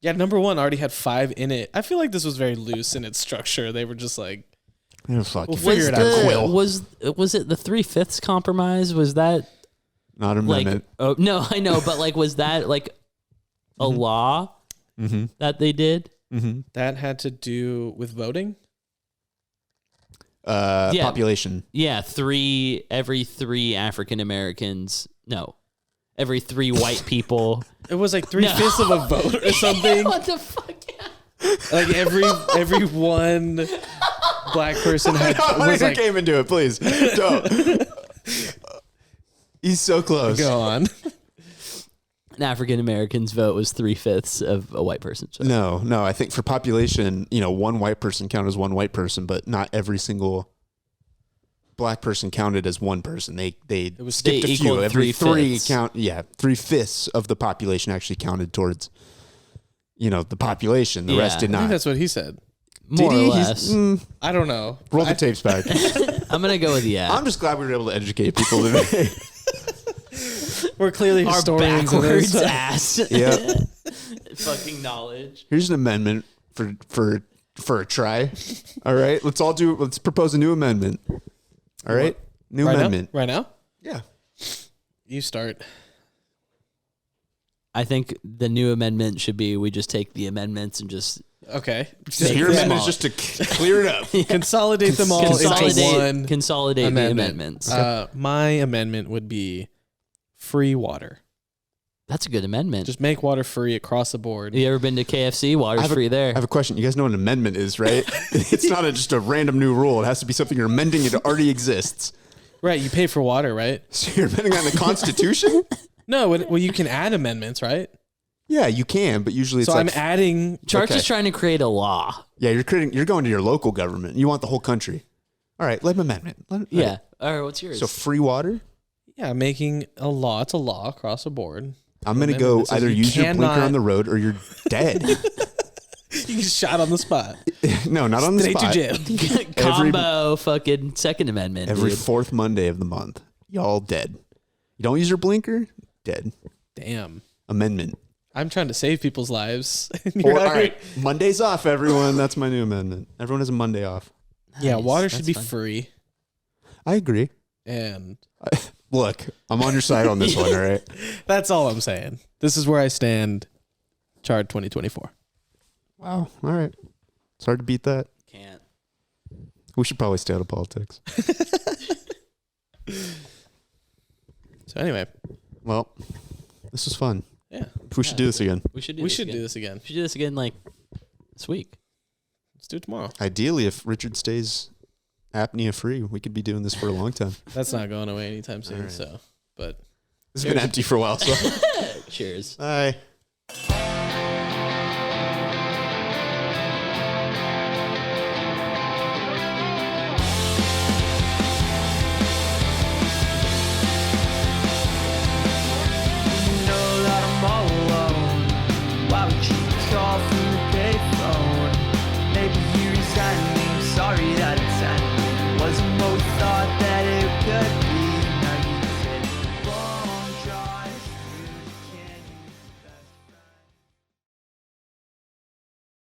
Yeah, number 1 already had 5 in it. I feel like this was very loose in its structure. They were just like, fuck We'll you. figure it out. Quill. was it the 3/5 compromise? Was that Not an like? amendment. Oh no, I know, but like, was that like a law that they did? that had to do with voting? Yeah. Population. Yeah, every 3 African Americans. No, every 3 white people. It was like 3/5 of a vote or something. What the fuck? Like every one black person had was like, came into it, please. Don't. He's so close. go on. An African American's vote was 3/5 of a white person's vote. No. I think for population, one white person counted as one white person, but not every single black person counted as one person. They was skipped they a few. equaled Every 3 3/5. count. Yeah, 3/5 of the population actually counted towards, the population. The rest Yeah. did I think not. that's what he said. More Did he? or He's- less. I don't know. Roll the tapes back. I'm gonna go with yeah. I'm just glad we were able to educate people today. We're clearly Our historians of backwards this. ass. Yeah. Fucking knowledge. Here's an amendment for a try. All right, let's propose a new amendment. All right, new Right amendment. now? Right now? Yeah. You start. I think the new amendment should be we just take the amendments and just Okay. So your Yeah. amendment is just to clear it up. Consolidate them all into one consolidate amendment. the amendments. My amendment would be free water. That's a good amendment. Just make water free across the board. You ever been to KFC? Water's free there. I have a question. You guys know what an amendment is, right? It's not just a random new rule. It has to be something you're amending. It already exists. Right. You pay for water, right? So you're amending on the Constitution? No. Well, you can add amendments, right? Yeah, you can, but usually it's So like I'm adding. Chard's okay. just trying to create a law. yeah, you're going to your local government. You want the whole country. All right, let amendment. Yeah. All right, what's yours? So free water. Yeah, making a law. It's a law across the board. I'm gonna Amendment go that says either you use your blinker cannot- on the road or you're dead. You get shot on the spot. No, not on the Straight spot. to jail. Combo fucking Second Amendment. Every dude. 4th Monday of the month, y'all dead. You don't use your blinker, dead. Damn. Amendment. I'm trying to save people's lives. Or, all right, Monday's off, everyone. That's my new amendment. Everyone has a Monday off. Yeah, Nice, water that's should be fun. free. I agree. And Look, I'm on your side on this one, all right? that's all I'm saying. This is where I stand. Chard 2024. Wow. All right. It's hard to beat that. Can't. We should probably stay out of politics. So anyway, Well, this was fun. yeah, We should do this again. We should do we this should again. do this again. We should do this again like this week. Let's do it tomorrow. Ideally, if Richard stays apnea free, we could be doing this for a long time. That's not going away anytime soon. All right. So, but This has been empty for a while, so. Cheers. Bye.